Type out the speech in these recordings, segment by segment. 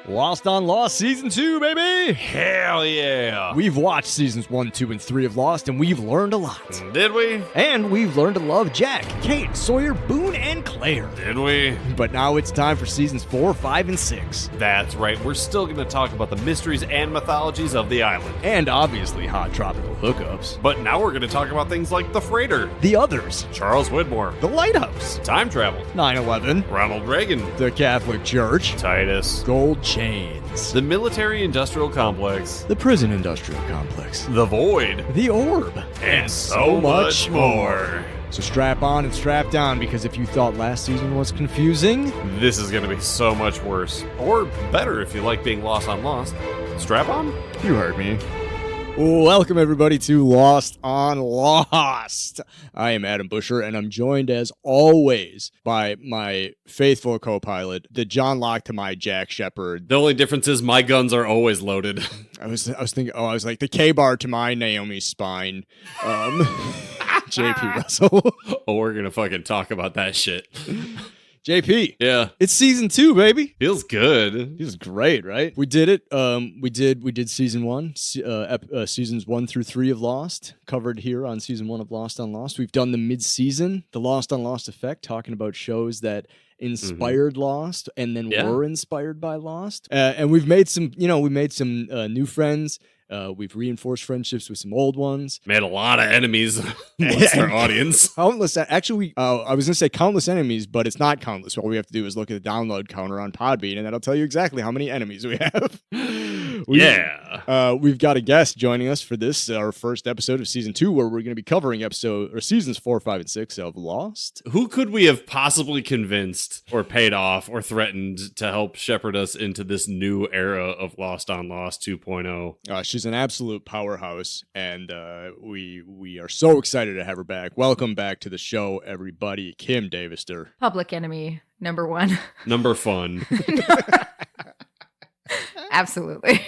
Lost on Lost Season 2, baby! Hell yeah! We've watched Seasons 1, 2, and 3 of Lost, and we've learned a lot. Did we? And we've learned to love Jack, Kate, Sawyer, Boone, and Claire. Did we? But now it's time for Seasons 4, 5, and 6. That's right, we're still going to talk about the mysteries and mythologies of the island. And obviously hot tropical hookups. But now we're going to talk about things like the freighter, The Others, Charles Widmore, The Lighthouse, time travel, 9/11, Ronald Reagan, the Catholic Church, Titus, Gold Chains, the military-industrial complex, the Prison Industrial Complex, the Void, The Orb, and so much more. So strap on and strap down, because if you thought last season was confusing, This is going to be so much worse. Or better if you like being lost on Lost. Strap on? you heard me. Welcome, everybody, to Lost on Lost. I am Adam Busher, and I'm joined, as always, by my faithful co-pilot, the John Locke to my Jack Shepard. The only difference is my guns are always loaded. I was thinking, I was like the K-bar to my Naomi's spine. JP Russell. Oh, we're going to fucking talk about that shit. JP. Yeah. It's season 2, baby. Feels good. This is great, right? We did it. We did season 1, seasons 1 through 3 of Lost, covered here on season 1 of Lost on Lost. We've done the mid-season, the Lost on Lost effect, talking about shows that inspired Lost and then were inspired by Lost. And we've made some, new friends. We've reinforced friendships with some old ones. Made a lot of enemies amongst our audience. Countless. Actually, I was going to say countless enemies, but it's not countless. All we have to do is look at the download counter on Podbean, and that'll tell you exactly how many enemies we have. We've got a guest joining us for this, our first episode of season 2, where we're going to be covering seasons 4, 5, and 6 of Lost. Who could we have possibly convinced or paid off or threatened to help shepherd us into this new era of Lost on Lost 2.0? She's an absolute powerhouse, and we are so excited to have her back. Welcome back to the show, everybody. Kim Davister. Public enemy number 1. Number fun. Absolutely.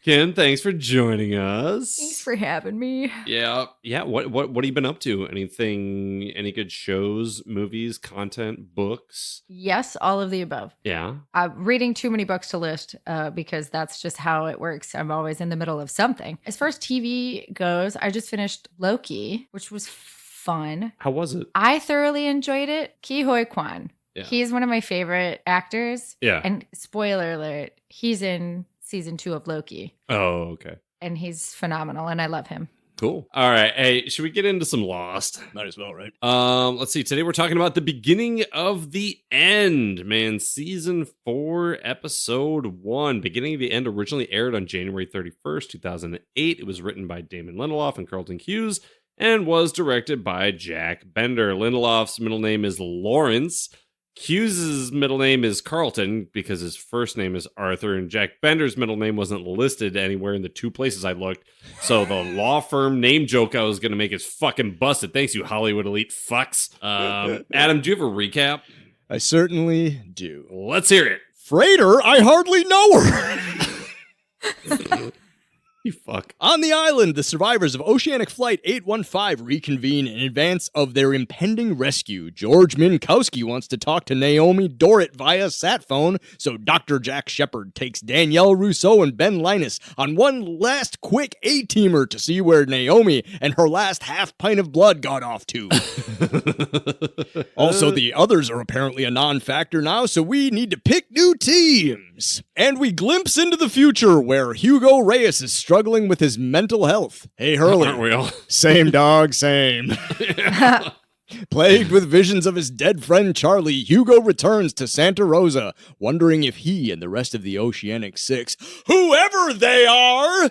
Kim, thanks for joining us. Thanks for having me. Yeah. What have you been up to? Any good shows, movies, content, books? Yes, all of the above. Yeah. I'm reading too many books to list because that's just how it works. I'm always in the middle of something. As far as TV goes, I just finished Loki, which was fun. How was it? I thoroughly enjoyed it. Ki Hoi Kwan. Yeah. He's one of my favorite actors. Yeah. And spoiler alert, he's in season 2 of Loki. Oh, okay. And he's phenomenal, and I love him. Cool. All right. Hey, should we get into some Lost? Might as well, right? Let's see. Today we're talking about the beginning of the end, man. Season 4, episode 1. Beginning of the End originally aired on January 31st, 2008. It was written by Damon Lindelof and Carlton Hughes and was directed by Jack Bender. Lindelof's middle name is Lawrence. Hughes' middle name is Carlton because his first name is Arthur, and Jack Bender's middle name wasn't listed anywhere in the 2 places I looked. So the law firm name joke I was going to make is fucking busted. Thanks, you Hollywood elite fucks. Adam, do you have a recap? I certainly do. Let's hear it. Freighter, I hardly know her. You fuck. On the island, the survivors of Oceanic Flight 815 reconvene in advance of their impending rescue. George Minkowski wants to talk to Naomi Dorrit via sat phone, so Dr. Jack Shepard takes Danielle Rousseau and Ben Linus on one last quick A-teamer to see where Naomi and her last half pint of blood got off to. Also, the others are apparently a non-factor now, so we need to pick new teams. And we glimpse into the future where Hugo Reyes is struggling with his mental health. Hey, Hurley. Aren't we all? Same dog, same. Plagued with visions of his dead friend Charlie, Hugo returns to Santa Rosa, wondering if he and the rest of the Oceanic Six, whoever they are,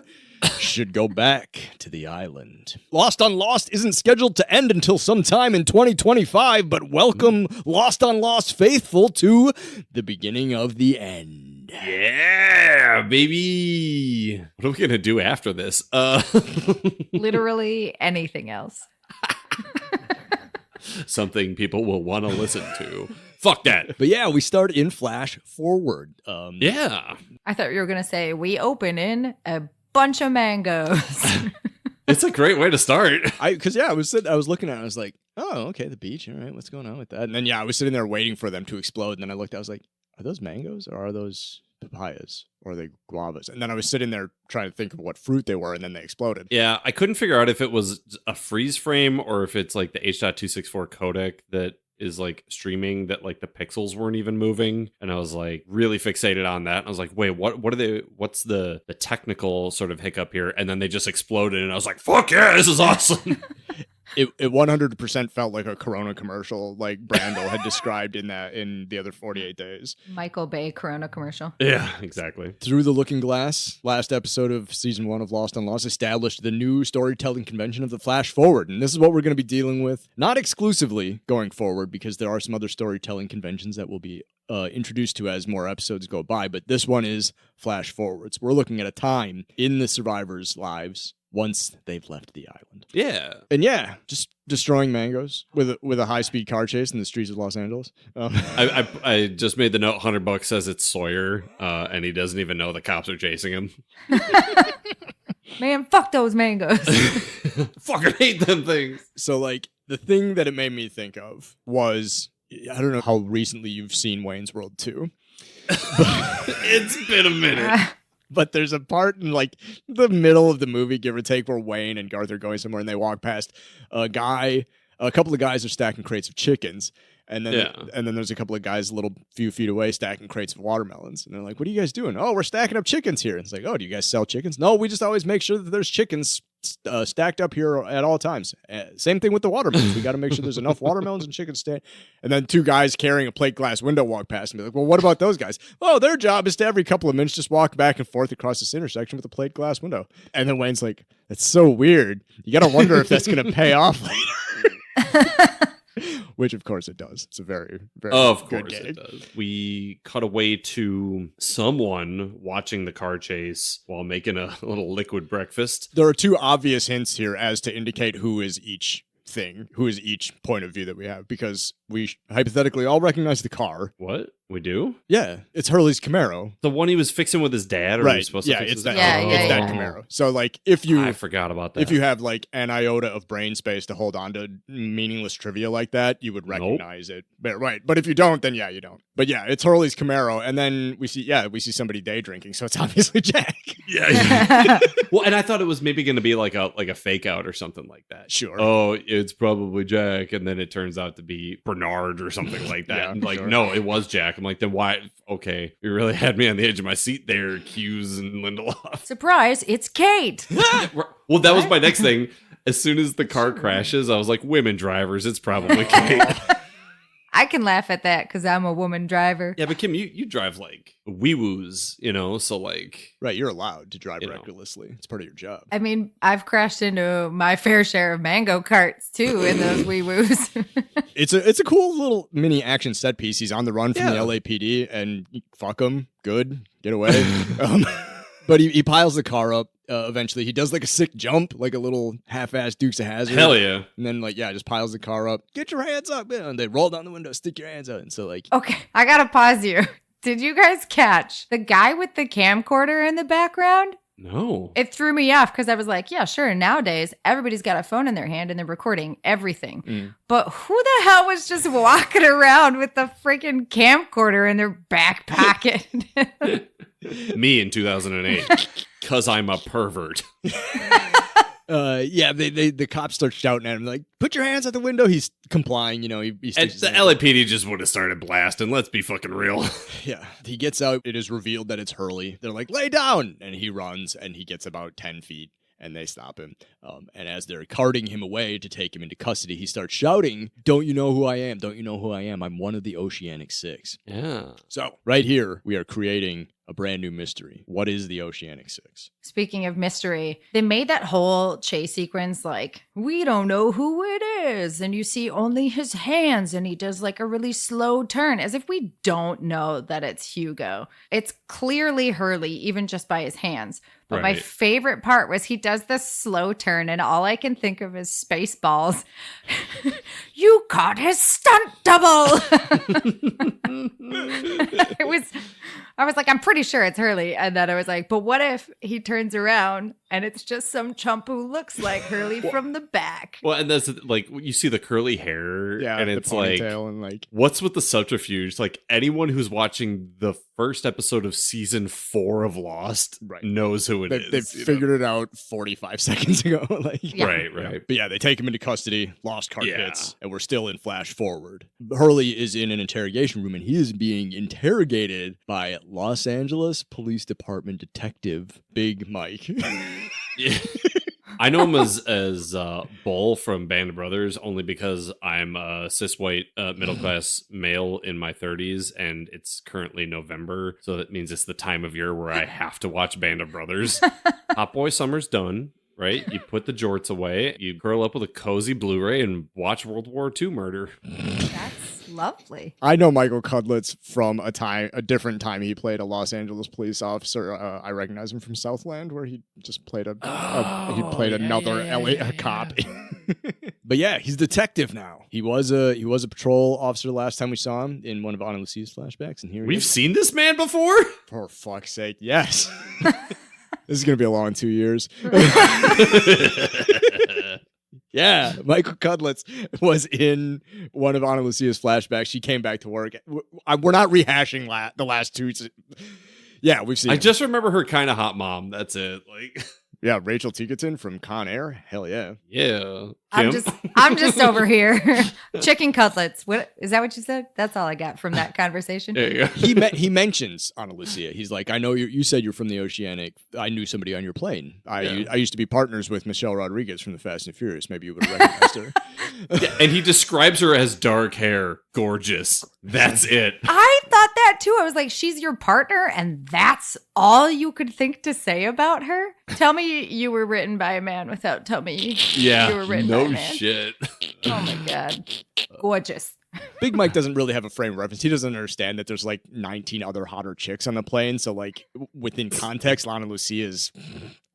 should go back to the island. Lost on Lost isn't scheduled to end until sometime in 2025, but welcome Lost on Lost faithful to the beginning of the end. Yeah, baby. What are we going to do after this? Literally anything else. Something people will want to listen to. Fuck that. But yeah, we start in flash forward. Yeah. I thought you were going to say, we open in a bunch of mangoes. It's a great way to start. I was looking at it, I was like, oh, okay, the beach. All right, what's going on with that? And then, I was sitting there waiting for them to explode. And then I looked, I was like, are those mangoes or are those papayas or are they guavas? And then I was sitting there trying to think of what fruit they were, and then they exploded. Yeah, I couldn't figure out if it was a freeze frame or if it's like the H.264 codec that is like streaming that like the pixels weren't even moving. And I was like really fixated on that. I was like, wait, what's the technical sort of hiccup here? And then they just exploded and I was like, fuck yeah, this is awesome. It 100% felt like a Corona commercial, like Brando had described in the other 48 days. Michael Bay Corona commercial. Yeah, exactly. Through the Looking Glass, last episode of season 1 of Lost on Lost established the new storytelling convention of the flash forward. And this is what we're going to be dealing with, not exclusively going forward, because there are some other storytelling conventions that we'll be introduced to as more episodes go by. But this one is flash forwards. We're looking at a time in the survivors' lives once they've left the island. Yeah. And yeah, just destroying mangoes with a high-speed car chase in the streets of Los Angeles. I just made the note, $100 says it's Sawyer, and he doesn't even know the cops are chasing him. Man, fuck those mangoes. Fucking hate them things. So, like, the thing that it made me think of was, I don't know how recently you've seen Wayne's World 2. It's been a minute. But there's a part in like the middle of the movie, give or take, where Wayne and Garth are going somewhere and they walk past a couple of guys are stacking crates of chickens. And then there's a couple of guys a little few feet away stacking crates of watermelons. And they're like, what are you guys doing? Oh, we're stacking up chickens here. And it's like, oh, do you guys sell chickens? No, we just always make sure that there's chickens stacked up here at all times. Same thing with the watermelons. We got to make sure there's enough watermelons and chickens stand. And then two guys carrying a plate glass window walk past and be like, well, what about those guys? Oh, their job is to every couple of minutes just walk back and forth across this intersection with a plate glass window. And then Wayne's like, that's so weird. You got to wonder if that's going to pay off later. Which, of course, it does. It's a very, very good game. It does. We cut away to someone watching the car chase while making a little liquid breakfast. There are two obvious hints here as to indicate who is each thing, who is each point of view that we have, because we hypothetically all recognize the car. What? We do? Yeah, it's Hurley's Camaro. The one he was fixing with his dad? Or right. He was supposed to fix it's his that. dad? It's that Camaro. So, like, if you... I forgot about that. If you have, like, an iota of brain space to hold on to meaningless trivia like that, you would recognize it. But, right. But if you don't, then yeah, you don't. But yeah, it's Hurley's Camaro. And then we see somebody day drinking. So it's obviously Jack. Yeah. Well, and I thought it was maybe going to be like a fake out or something like that. Sure. Oh, it's probably Jack. And then it turns out to be Bernard or something like that. Yeah, and like, sure. No, it was Jack. I'm like, then why? Okay, you really had me on the edge of my seat there, Hughes and Lindelof. Surprise, it's Kate. Well, that was my next thing. As soon as the car crashes, I was like, women drivers, it's probably Kate. I can laugh at that because I'm a woman driver. Yeah, but Kim, you drive like wee-woos, so like... Right, you're allowed to drive recklessly. It's part of your job. I mean, I've crashed into my fair share of mango carts, too, in those wee-woos. It's a cool little mini action set piece. He's on the run from the LAPD, and fuck him. Good. Get away. But he piles the car up. Eventually, he does like a sick jump, like a little half-assed Dukes of Hazzard. Hell yeah. And then, just piles the car up. Get your hands up. And they roll down the window, stick your hands out. And so, Okay, I gotta pause you. Did you guys catch the guy with the camcorder in the background? No. It threw me off because I was like, yeah, sure. Nowadays, everybody's got a phone in their hand and they're recording everything. But who the hell was just walking around with the freaking camcorder in their back pocket? Me in 2008. Because I'm a pervert. The cops start shouting at him like, "Put your hands out the window." He's complying, He and the LAPD just would have started blasting. Let's be fucking real. Yeah, he gets out. It is revealed that it's Hurley. They're like, "Lay down," and he runs, and he gets about 10 feet, and they stop him. And as they're carting him away to take him into custody, he starts shouting, "Don't you know who I am? Don't you know who I am? I'm one of the Oceanic Six." Yeah. So right here, we are creating a brand new mystery. What is the Oceanic Six? Speaking of mystery, they made that whole chase sequence like, we don't know who it is. And you see only his hands and he does like a really slow turn as if we don't know that it's Hugo. It's clearly Hurley, even just by his hands. But my favorite part was he does this slow turn and all I can think of is Spaceballs. You caught his stunt double. I was like, I'm pretty sure it's Hurley. And then I was like, but what if he turns around and it's just some chump who looks like Hurley from the back. Well, and that's like you see the curly hair, Yeah, and the it's like, ponytail and like what's with the subterfuge? Like anyone who's watching the first episode of season 4 of Lost knows who it is. They've figured it out 45 seconds ago. Like, Yeah. Right. But yeah, they take him into custody. Lost card Yeah. hits, and we're still in flash forward. Hurley is in an interrogation room, and he is being interrogated by Los Angeles Police Department Detective Big Mike. Yeah. I know him as Bull from Band of Brothers only because I'm a cis white middle class male in my 30s, and it's currently November, so that means it's the time of year where I have to watch Band of Brothers. Hot Boy Summer's done. Right? You put the jorts away, you curl up with a cozy Blu-ray and watch World War II murder. That's lovely. I know Michael Cudlitz from a different time he played a Los Angeles police officer. I recognize him from Southland, where he just played another LA cop. But yeah, he's a detective now. He was a patrol officer last time we saw him in one of Ana Lucia's flashbacks, and here We've seen this man before? For fuck's sake, yes. This is going to be a long 2 years. Yeah, Michael Cudlitz was in one of Ana Lucia's flashbacks. She came back to work. We're not rehashing the last two. Yeah, we've seen I him. just remember her kind of hot mom. That's it. Like, Yeah, Rachel Ticotin from Con Air. Hell yeah. yeah. I'm Kim? just over here. Chicken cutlets. What is that? What you said? That's all I got from that conversation. There you go. He mentions Ana Lucia. He's like, I know you said you're from the Oceanic. I knew somebody on your plane. I used to be partners with Michelle Rodriguez from the Fast and Furious. Maybe you would have recognized her. Yeah, and he describes her as dark hair, gorgeous. That's it. I thought that too. I was like, she's your partner, and that's all you could think to say about her? Tell me you were written by a man without tell me Yeah. you were written by No a man. shit. Oh my God. Gorgeous. Big Mike doesn't really have a frame of reference. He doesn't understand that there's like 19 other hotter chicks on the plane. So like within context, Ana Lucia is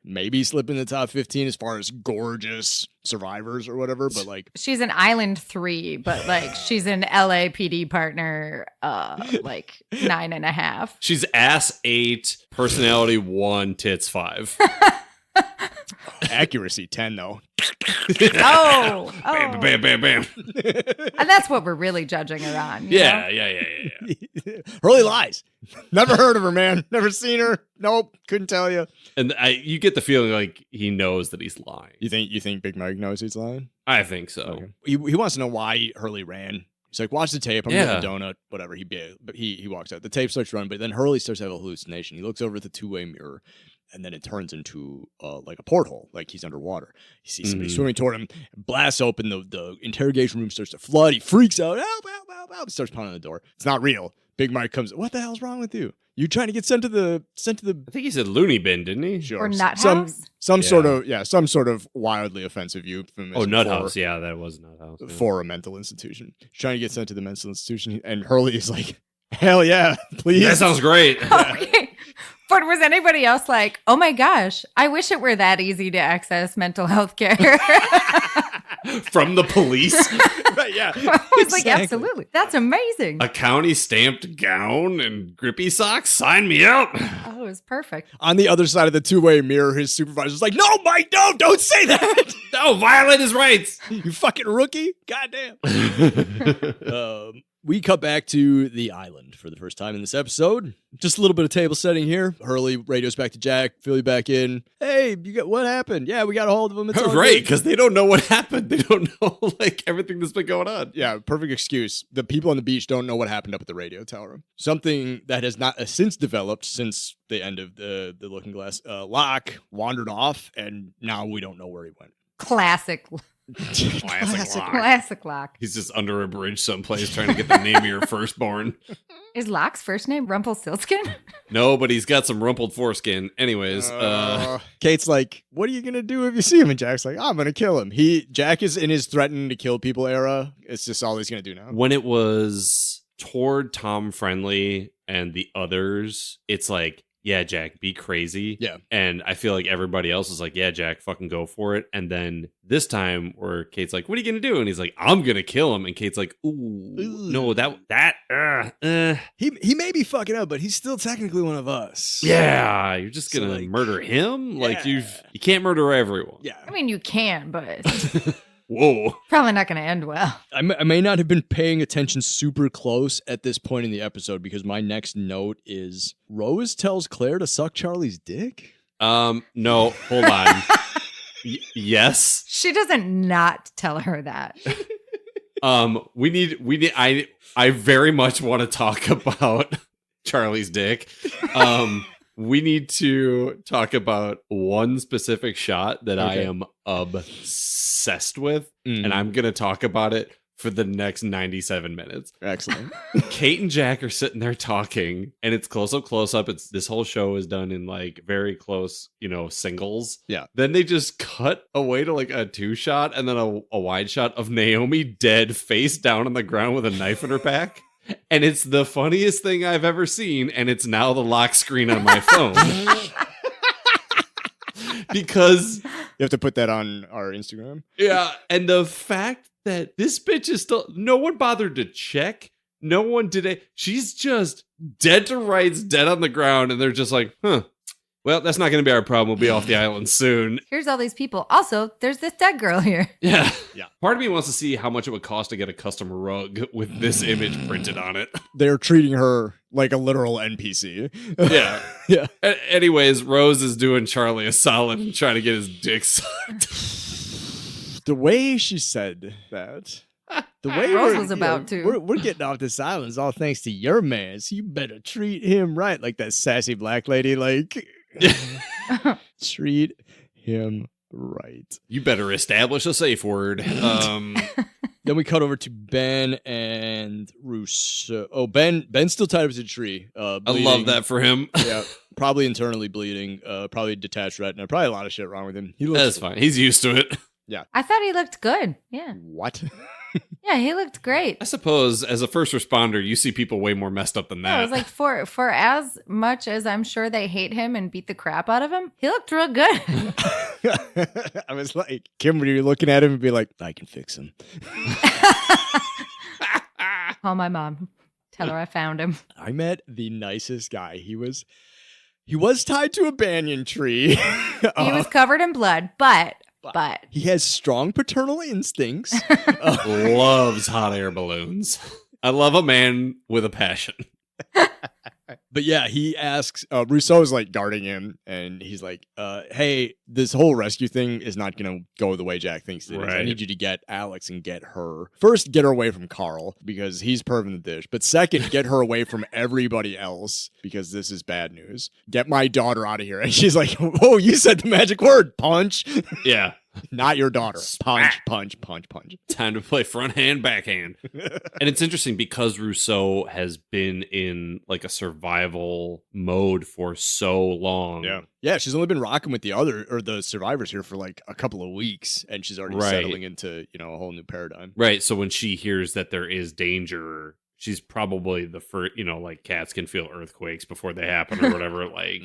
maybe slipping the top 15 as far as gorgeous survivors or whatever. But like She's an Island 3, but like she's an LAPD partner, like 9.5. She's ass 8, personality 1, tits 5. accuracy 10 though. Oh. Bam, bam, bam, bam. And that's what we're really judging her on. you Yeah, know? yeah. Hurley lies. Never heard of her, man. Never seen her. Nope. Couldn't tell you. And you get the feeling like he knows that he's lying. You think Big Mike knows he's lying? I think so. Okay. He wants to know why Hurley ran. He's like, watch the tape. I'm getting a donut. Whatever. But he walks out. The tape starts running, but then Hurley starts to have a hallucination. He looks over at the two-way mirror, and then it turns into like a porthole, like he's underwater. He sees somebody swimming toward him, blasts open, the interrogation room starts to flood. He freaks out. Help, help, help, help. Starts pounding on the door. It's not real. Big Mike comes, what the hell's wrong with you? You trying to get sent to the I think he said loony bin, didn't he? sure, Or Nut some House? some sort of wildly offensive euphemism. Oh, Nut for- House. Yeah, that was Nut House. Yeah. for a mental institution. He's trying to get sent to the mental institution, and Hurley is like, hell yeah, please. That sounds great. Okay. But was anybody else like, oh my gosh, I wish it were that easy to access mental health care? From the police. Right, yeah. I was like, Exactly. absolutely. That's amazing. A county stamped gown and grippy socks? Sign me up. Oh, it was perfect. On the other side of the two-way mirror, his supervisor's like, no, Mike, no, don't say that. No, violate his rights. You fucking rookie. Goddamn. We cut back to the island for the first time in this episode. Just a little bit of table setting here. Hurley radios back to Jack, Philly back in. Hey, what happened? Yeah, we got a hold of him. It's all Right, good." because they don't know what happened. They don't know like everything that's been going on. Yeah, perfect excuse. The people on the beach don't know what happened up at the radio tower. Something that has not since developed since the end of the Looking Glass. Locke wandered off, and now we don't know where he went. Classic. Classic Locke. Classic Locke. He's just under a bridge someplace trying to get the name of your firstborn. Is Locke's first name Rumpelstiltskin? No, but he's got some rumpled foreskin. Anyways, Kate's like, what are you gonna do if you see him? And Jack's like, I'm gonna kill him. Jack is in his threatening to kill people era. It's just all he's gonna do now. when it was toward Tom Friendly and the others, it's like, yeah, Jack, be crazy. Yeah. And I feel like everybody else is like, yeah, Jack, fucking go for it. And then this time where Kate's like, what are you going to do? And he's like, I'm going to kill him. And Kate's like, ooh, no, He may be fucking up, but he's still technically one of us. yeah, you're just going So, to like, murder him? Like, yeah. you can't murder everyone. Yeah. I mean, you can, but Whoa. probably not going to end well. I may not have been paying attention super close at this point in the episode because my next note is Rose tells Claire to suck Charlie's dick. No, hold on. Yes. She doesn't not tell her that. I very much want to talk about Charlie's dick. We need to talk about one specific shot that I am obsessed with, and I'm going to talk about it for the next 97 minutes. Excellent. Kate and Jack are sitting there talking, and it's close up. It's this whole show is done in like very close, singles. Yeah. Then they just cut away to like a 2-shot and then a wide shot of Naomi dead face down on the ground with a knife in her back. And it's the funniest thing I've ever seen, and it's now the lock screen on my phone. Because You have to put that on our Instagram. yeah, and the fact that this bitch is still, no one bothered to check. No one did it. She's just dead to rights, dead on the ground, and they're just like, well, that's not going to be our problem. We'll be off the island soon. Here's all these people. Also, there's this dead girl here. Yeah. Yeah. Part of me wants to see how much it would cost to get a custom rug with this image printed on it. They're treating her like a literal NPC. Yeah. Yeah. Anyways, Rose is doing Charlie a solid and trying to get his dick sucked. The way she said that. The way Rose we're- was about to. We're getting off this island is all thanks to your man. So you better treat him right. Like that sassy black lady. Like, treat him right. You better establish a safe word. Then we cut over to Ben and Russo. Oh, Ben's still tied up to the tree. I Bleeding. love that for him. Yeah, probably internally bleeding. Probably detached retina. Probably a lot of shit wrong with him. He looks That's fine. He's used to it. I thought he looked good. Yeah. What? Yeah, he looked great. I suppose as a first responder, you see people way more messed up than Yeah, that. I was like, for as much as I'm sure they hate him and beat the crap out of him, he looked real good. I was like, Kim, were you looking at him and be like, I can fix him? Call my mom. Tell her I found him. I met the nicest guy. He was tied to a banyan tree. He was covered in blood, but he has strong paternal instincts. Loves hot air balloons. I love a man with a passion. But yeah, he asks, Rousseau's like guarding him, and he's like, hey, this whole rescue thing is not going to go the way Jack thinks it is. I Right. need you to get Alex and get her. First, get her away from Carl, because he's perving the dish. But second, get her away from everybody else, because this is bad news. Get my daughter out of here. And she's like, whoa, you said the magic word, punch. Yeah. Not your daughter. Punch, punch, punch, punch. Time to play front hand, backhand. And it's interesting because Rousseau has been in like a survival mode for so long. Yeah, she's only been rocking with the survivors here for like a couple of weeks, and she's already Right. settling into, a whole new paradigm. Right. So when she hears that there is danger, she's probably the first, like cats can feel earthquakes before they happen or whatever. Like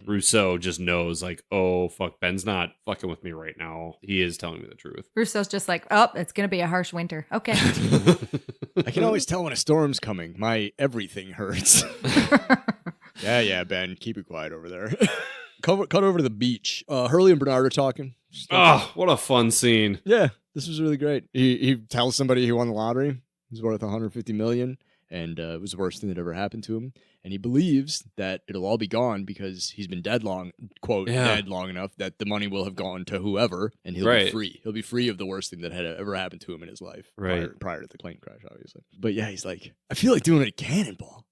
Rousseau just knows like, oh, fuck, Ben's not fucking with me right now. He is telling me the truth. Rousseau's just like, oh, it's going to be a harsh winter. Okay. I can always tell when a storm's coming. My everything hurts. Yeah, Ben, keep it quiet over there. Cut over to the beach. Hurley and Bernard are talking. Oh, what a fun scene. Yeah, this was really great. He tells somebody he won the lottery. He's worth $150 million, and it was the worst thing that ever happened to him. And he believes that it'll all be gone because he's been dead long, quote, dead long enough that the money will have gone to whoever, and he'll be free. He'll be free of the worst thing that had ever happened to him in his life, prior to the plane crash, obviously. But yeah, he's like, I feel like doing a cannonball.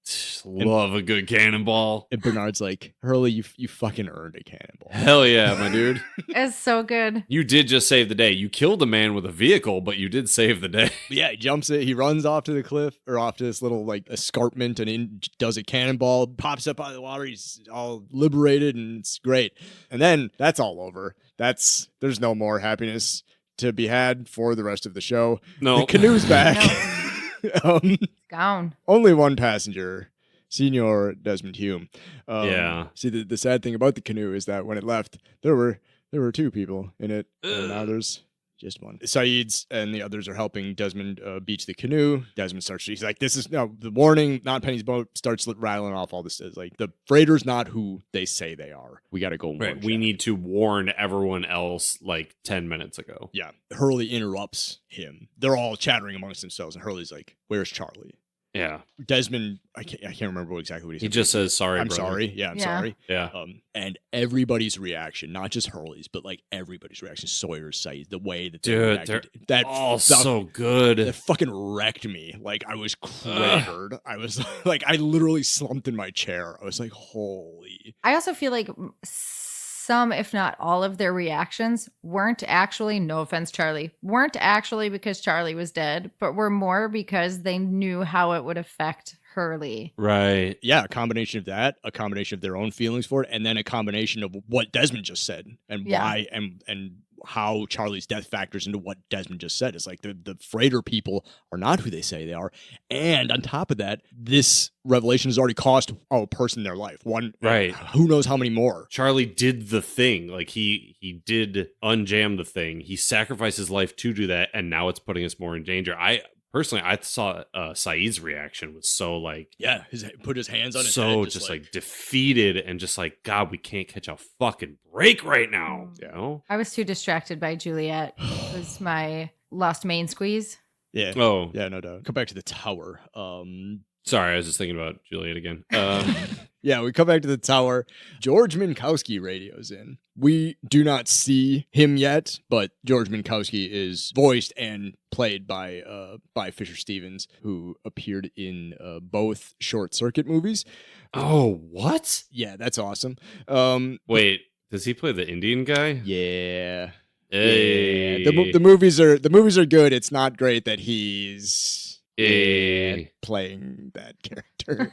Love a good cannonball. And Bernard's like, Hurley, you fucking earned a cannonball. Hell yeah, my dude. It's so good. You did just save the day. You killed a man with a vehicle, but you did save the day. Yeah, he jumps it. He runs off to the cliff or off to this little like escarpment and does a cannonball, pops up out of the water. He's all liberated and it's great. And then that's all over. There's no more happiness to be had for the rest of the show. No. The canoe's back. Gone. Only one passenger Senior Desmond Hume. Yeah. See, the sad thing about the canoe is that when it left, there were 2 people in it, and now there's just one. Saeed's and the others are helping Desmond beach the canoe. Desmond starts, he's like, this is now the warning, not Penny's boat, starts rattling off all this. It's like, the freighter's not who they say they are. We got to go warn Right. We Jack. need to warn everyone else like 10 minutes ago. Yeah. Hurley interrupts him. They're all chattering amongst themselves, and Hurley's like, where's Charlie? Yeah. Desmond, I can't remember exactly what he said. He just says, sorry, I'm brother. sorry. Yeah, I'm Yeah. sorry. Yeah. And everybody's reaction, not just Hurley's, but like everybody's reaction, Sawyer's, Saeed, the way that they Dude, reacted, that Oh, stuff, so good. that fucking wrecked me. Like, I was cratered. I was like, I literally slumped in my chair. I was like, holy. I also feel like some, if not all of their reactions weren't actually, no offense, Charlie, weren't actually because Charlie was dead, but were more because they knew how it would affect Hurley. Right. Yeah, a combination of that, a combination of their own feelings for it, and then a combination of what Desmond just said and why and how Charlie's death factors into what Desmond just said. It's like the freighter people are not who they say they are. And on top of that, this revelation has already cost a person their life. One, Right. Who knows how many more? Charlie did the thing. Like he did unjam the thing. He sacrificed his life to do that, and now it's putting us more in danger. Personally, I saw Saeed's reaction was so like, Yeah, put his hands on his head. so just like defeated and just like, God, we can't catch a fucking break right now. You know? I was too distracted by Juliet. It was my lost main squeeze. Yeah. Oh, Yeah, no doubt. Come back to the tower. sorry, I was just thinking about Juliet again. Yeah, we come back to the tower. George Minkowski radios in. We do not see him yet, but George Minkowski is voiced and played by Fisher Stevens, who appeared in both Short Circuit movies. Oh, what? Yeah, that's awesome. Wait, does he play the Indian guy? Yeah. Hey. Yeah. The movies are good. It's not great that he's Hey. playing that character.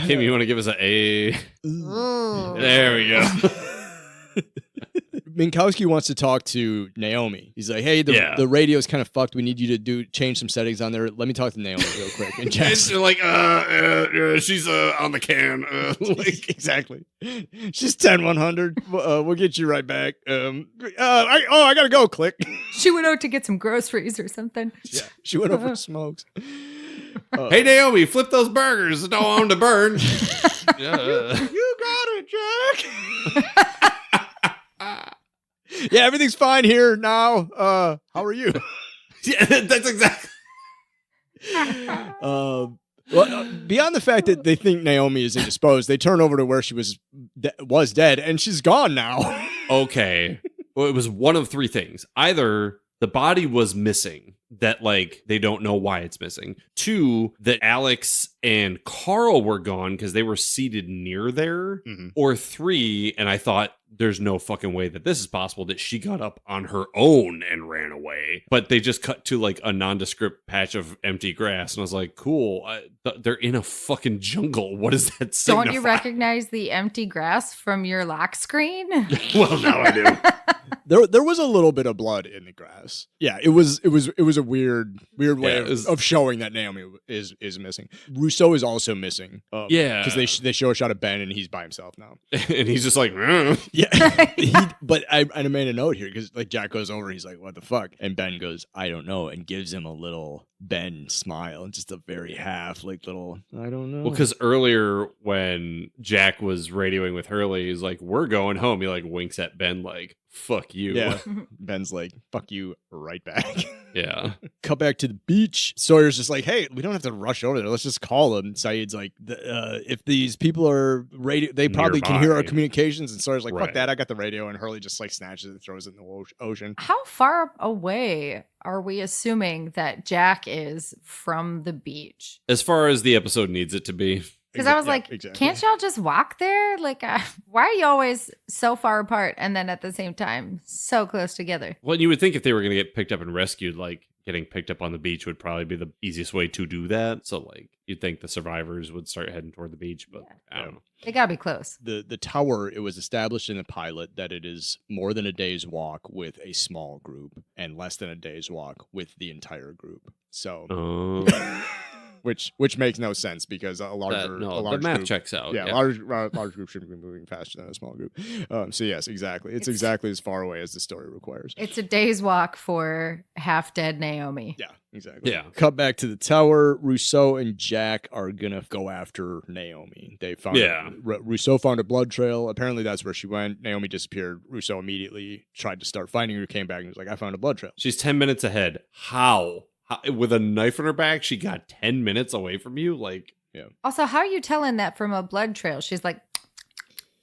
Kim, you want to give us A? There we go. Minkowski wants to talk to Naomi. He's like, "Hey, the radio's kind of fucked. We need you to change some settings on there. Let me talk to Naomi real quick." And Jack's like, she's on the can. exactly. She's 10-100. We'll get you right back. I gotta go. Click. She went out to get some groceries or something. Yeah, she went over smokes. Hey, Naomi, flip those burgers. Don't want 'em to burn. You got it, Jack. Yeah, everything's fine here now. How are you? Yeah, that's exactly. Well, beyond the fact that they think Naomi is indisposed, they turn over to where she was dead, and she's gone now. Okay. Well, it was one of 3 things. Either the body was missing, that like they don't know why it's missing. 2, that Alex and Carl were gone because they were seated near there. Mm-hmm. Or 3, and I thought there's no fucking way that this is possible, that she got up on her own and ran away. But they just cut to like a nondescript patch of empty grass, and I was like, cool, they're in a fucking jungle. What does that signify? Don't you recognize the empty grass from your lock screen? Well, now I do. There was a little bit of blood in the grass. Yeah, it was a weird way of showing that Naomi is missing. Rousseau is also missing. Yeah, because they show a shot of Ben and he's by himself now, and he's just like, yeah. But I made a note here because like Jack goes over, he's like, "What the fuck?" And Ben goes, "I don't know," and gives him a little Ben smile, just a very half like little, I don't know. Well, because earlier when Jack was radioing with Hurley, he's like, "We're going home." He like winks at Ben like, "Fuck you." Yeah. Ben's like, "Fuck you," right back. Yeah. Cut back to the beach. Sawyer's just like, "Hey, we don't have to rush over there. Let's just call him." Saeed's like, "If these people are radio, they probably can hear our communications." And Sawyer's like, "Fuck that! I got the radio." And Hurley just like snatches it and throws it in the ocean. How far away are we assuming that Jack is from the beach? As far as the episode needs it to be. Because I was like, can't y'all just walk there? Like, why are you always so far apart and then at the same time so close together? Well, you would think if they were going to get picked up and rescued, like getting picked up on the beach would probably be the easiest way to do that. So, like, you'd think the survivors would start heading toward the beach, but I don't know. They gotta be close. The tower, it was established in the pilot that it is more than a day's walk with a small group and less than a day's walk with the entire group. So which makes no sense because a large the math group, checks out. Yeah, large group shouldn't be moving faster than a small group. So yes, exactly. It's exactly as far away as the story requires. It's a day's walk for half-dead Naomi. Yeah, exactly. Yeah. Cut back to the tower. Rousseau and Jack are gonna go after Naomi. They found Rousseau found a blood trail. Apparently that's where she went. Naomi disappeared. Rousseau immediately tried to start finding her, came back and was like, I found a blood trail. She's 10 minutes ahead. How? With a knife in her back, she got 10 minutes away from you? Like, yeah. Also, how are you telling that from a blood trail? She's like,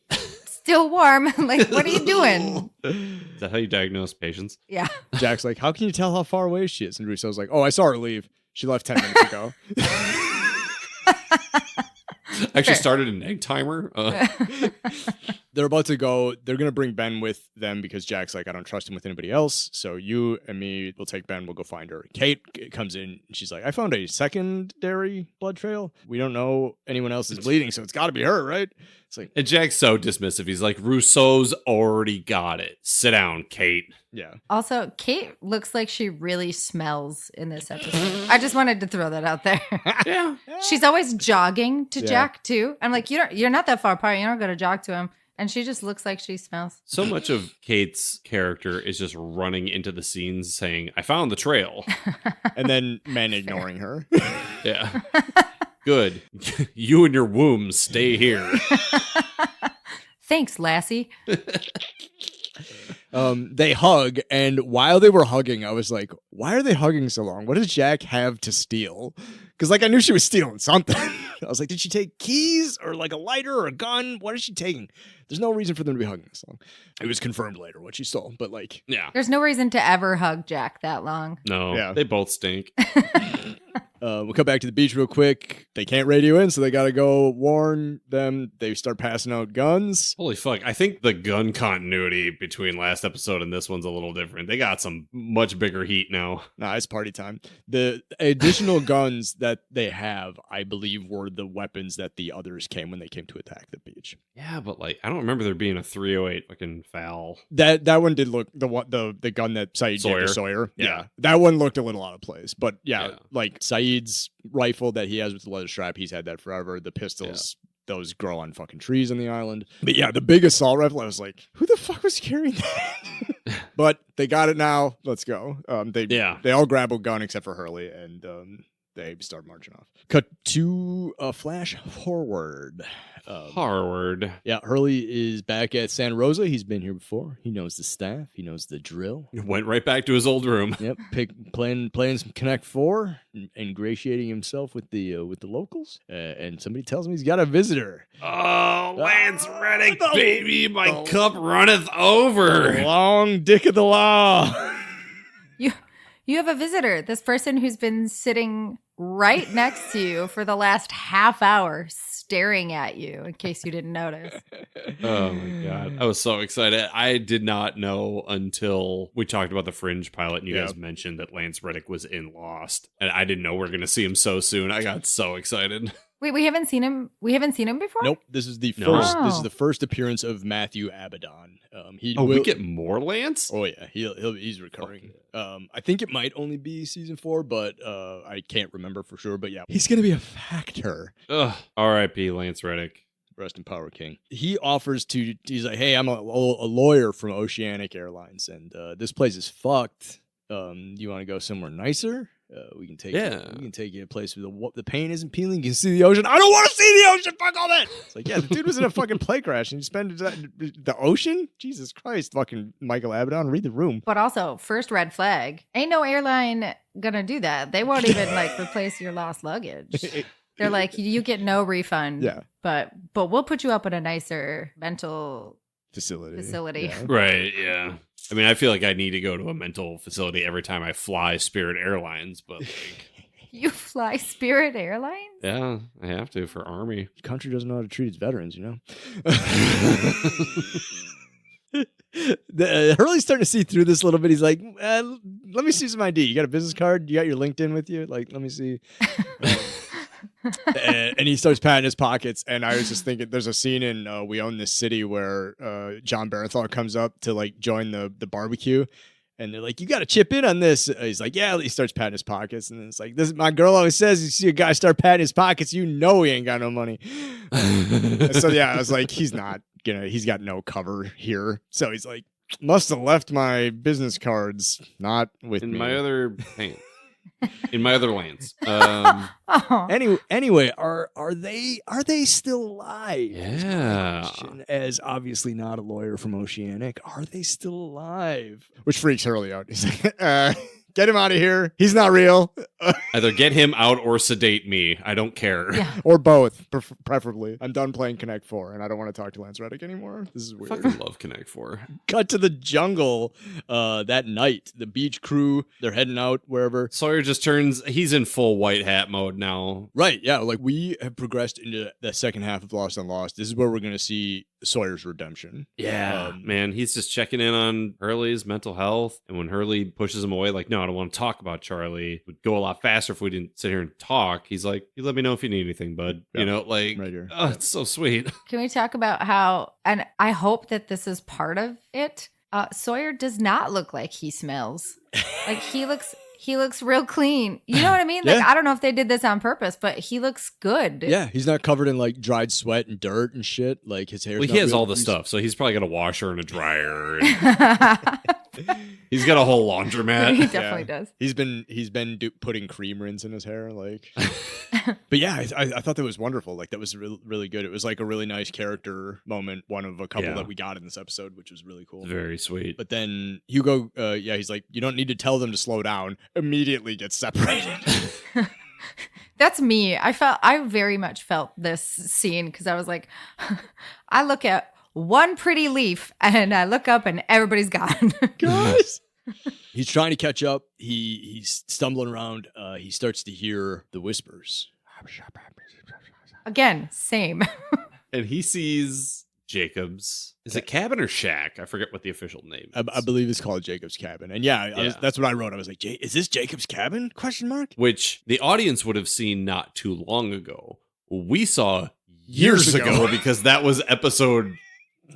still warm. Like, what are you doing? Is that how you diagnose patients? Yeah. Jack's like, how can you tell how far away she is? And Rousseau's like, oh, I saw her leave. She left 10 minutes ago. Actually started an egg timer. They're about to go. They're going to bring Ben with them because Jack's like, I don't trust him with anybody else. So you and me will take Ben. We'll go find her. Kate comes in. And she's like, I found a secondary blood trail. We don't know anyone else is bleeding, so it's got to be her, right? It's like, and Jack's so dismissive. He's like, Rousseau's already got it. Sit down, Kate. Yeah. Also, Kate looks like she really smells in this episode. I just wanted to throw that out there. Yeah. She's always jogging to Jack too. I'm like, you're not that far apart. You don't got to jog to him. And she just looks like she smells. So much of Kate's character is just running into the scenes saying, I found the trail. And then men ignoring her. Yeah. Good. You and your womb stay here. Thanks, Lassie. They hug, and while they were hugging, I was like, why are they hugging so long? What does Jack have to steal? Because, like, I knew she was stealing something. I was like, did she take keys or, like, a lighter or a gun? What is she taking? There's no reason for them to be hugging this long. It was confirmed later what she stole, but, like... Yeah. There's no reason to ever hug Jack that long. No, they both stink. We'll come back to the beach real quick. They can't radio in, so they got to go warn them. They start passing out guns. Holy fuck. I think the gun continuity between last episode and this one's a little different. They got some much bigger heat now. Nah, it's party time. The additional guns that they have, I believe, were the weapons that the others came when they came to attack the beach. Yeah, but like, I don't remember there being a 308 fucking foul. That one did look, the gun that Saeed gave to Sawyer. Yeah. That one looked a little out of place. But like Saeed's rifle that he has with the leather strap, he's had that forever. The pistols, those grow on fucking trees on the island. But yeah, the big assault rifle, I was like, who the fuck was carrying that? But they got it now. Let's go. They all grab a gun except for Hurley, and they start marching off. Cut to a flash forward. Yeah, Hurley is back at Santa Rosa. He's been here before. He knows the staff. He knows the drill. Went right back to his old room. Yep, playing some Connect 4, ingratiating himself with the locals. And somebody tells him he's got a visitor. Oh, Lance Reddick, baby, my cup runneth over. The long dick of the law. You have a visitor. This person who's been sitting right next to you for the last half hour, staring at you, in case you didn't notice. Oh my God. I was so excited. I did not know until we talked about the Fringe pilot and you guys mentioned that Lance Reddick was in Lost. And I didn't know we were going to see him so soon. I got so excited. Wait, we haven't seen him. We haven't seen him before. Nope. This is the first. This is the first appearance of Matthew Abaddon. We get more Lance? Oh yeah, he's recurring. I think it might only be season 4, but I can't remember for sure. But yeah, he's gonna be a factor. R.I.P. Lance Reddick. Rest in power, King. He offers to. He's like, hey, I'm a lawyer from Oceanic Airlines, and this place is fucked. You want to go somewhere nicer? We can take you to a place where the paint isn't peeling. You can see the ocean. I don't want to see the ocean. Fuck all that. It's like, yeah, the dude was in a fucking plane crash and you spend the ocean? Jesus Christ, fucking Michael Abaddon, read the room. But also, first red flag. Ain't no airline gonna do that. They won't even replace your lost luggage. They're like, you get no refund. Yeah. But we'll put you up in a nicer mental facility. Yeah. Right, yeah. I mean, I feel like I need to go to a mental facility every time I fly Spirit Airlines, but You fly Spirit Airlines? Yeah, I have to for Army. The country doesn't know how to treat its veterans, you know? Hurley's starting to see through this a little bit. He's like, let me see some ID. You got a business card? You got your LinkedIn with you? Like, let me see. And he starts patting his pockets, and I was just thinking there's a scene in We Own This City where John Barenthal comes up to join the barbecue, And they're like, you got to chip in on this. He's like, yeah. He starts patting his pockets. And it's like, this. My girl always says, you see a guy start patting his pockets, you know he ain't got no money. So, yeah, I was like, he's got no cover here. So he's like, must have left my business cards not with me. In my other pants. In my other lands. Anyway, are they still alive? Yeah. As obviously not a lawyer from Oceanic, are they still alive? Which freaks Hurley out. He's like, get him out of here. He's not real. Either get him out or sedate me. I don't care. Yeah. Or both, preferably. I'm done playing Connect 4, and I don't want to talk to Lance Reddick anymore. This is weird. I fucking love Connect 4. Cut to the jungle that night. The beach crew, they're heading out wherever. Sawyer just he's in full white hat mode now. Right, yeah. Like, we have progressed into the second half of Lost and Lost. This is where we're going to see Sawyer's redemption. Yeah, man, he's just checking in on Hurley's mental health. And when Hurley pushes him away, like, no, I don't want to talk about Charlie. It would go a lot faster if we didn't sit here and talk. He's like, you let me know if you need anything, bud. Yeah. You know, like, Right here. oh, it's so sweet. Can we talk about how, and I hope that this is part of it, Sawyer does not look like he smells. Like, he looks real clean. You know what I mean? Like, Yeah. I don't know if they did this on purpose, but he looks good. Yeah, he's not covered in like dried sweat and dirt and shit. Like his hair. Well, he has all the stuff, so he's probably got a washer and a dryer. He's got a whole he laundromat. definitely does. He's been putting cream rinse in his hair, like. But yeah, I thought that was wonderful. Like that was really good. It was like a really nice character moment, one of a couple Yeah. that we got in this episode, which was really cool. Very sweet. But then Hugo, he's like, you don't need to tell them to slow down. Immediately gets separated. That's me. I very much felt this scene because I was like, I look at one pretty leaf and I look up and everybody's gone. Guys. He's trying to catch up. He's stumbling around. He starts to hear the whispers. Again, same. And he sees Jacob's. Is it cabin or shack? I forget what the official name is. I believe it's called Jacob's Cabin. And that's what I wrote. I was like, is this Jacob's Cabin? Question mark. Which the audience would have seen not too long ago. We saw years ago because that was episode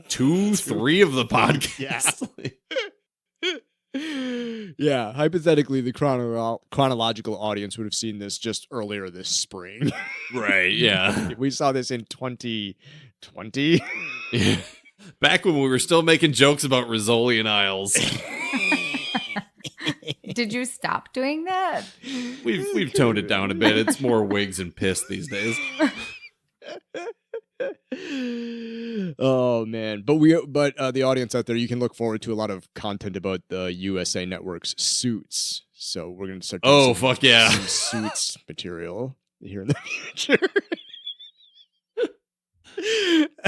2, 3 of the podcast. Yeah, hypothetically, the chronological audience would have seen this just earlier this spring. Right, yeah. We saw this in 2020. Back when we were still making jokes about Rizzoli and Isles. Did you stop doing that? We've toned it down a bit. It's more wigs and piss these days. Oh man, but the audience out there, you can look forward to a lot of content about the USA Network's Suits. So we're gonna start. Oh fuck yeah, some Suits material here in the future.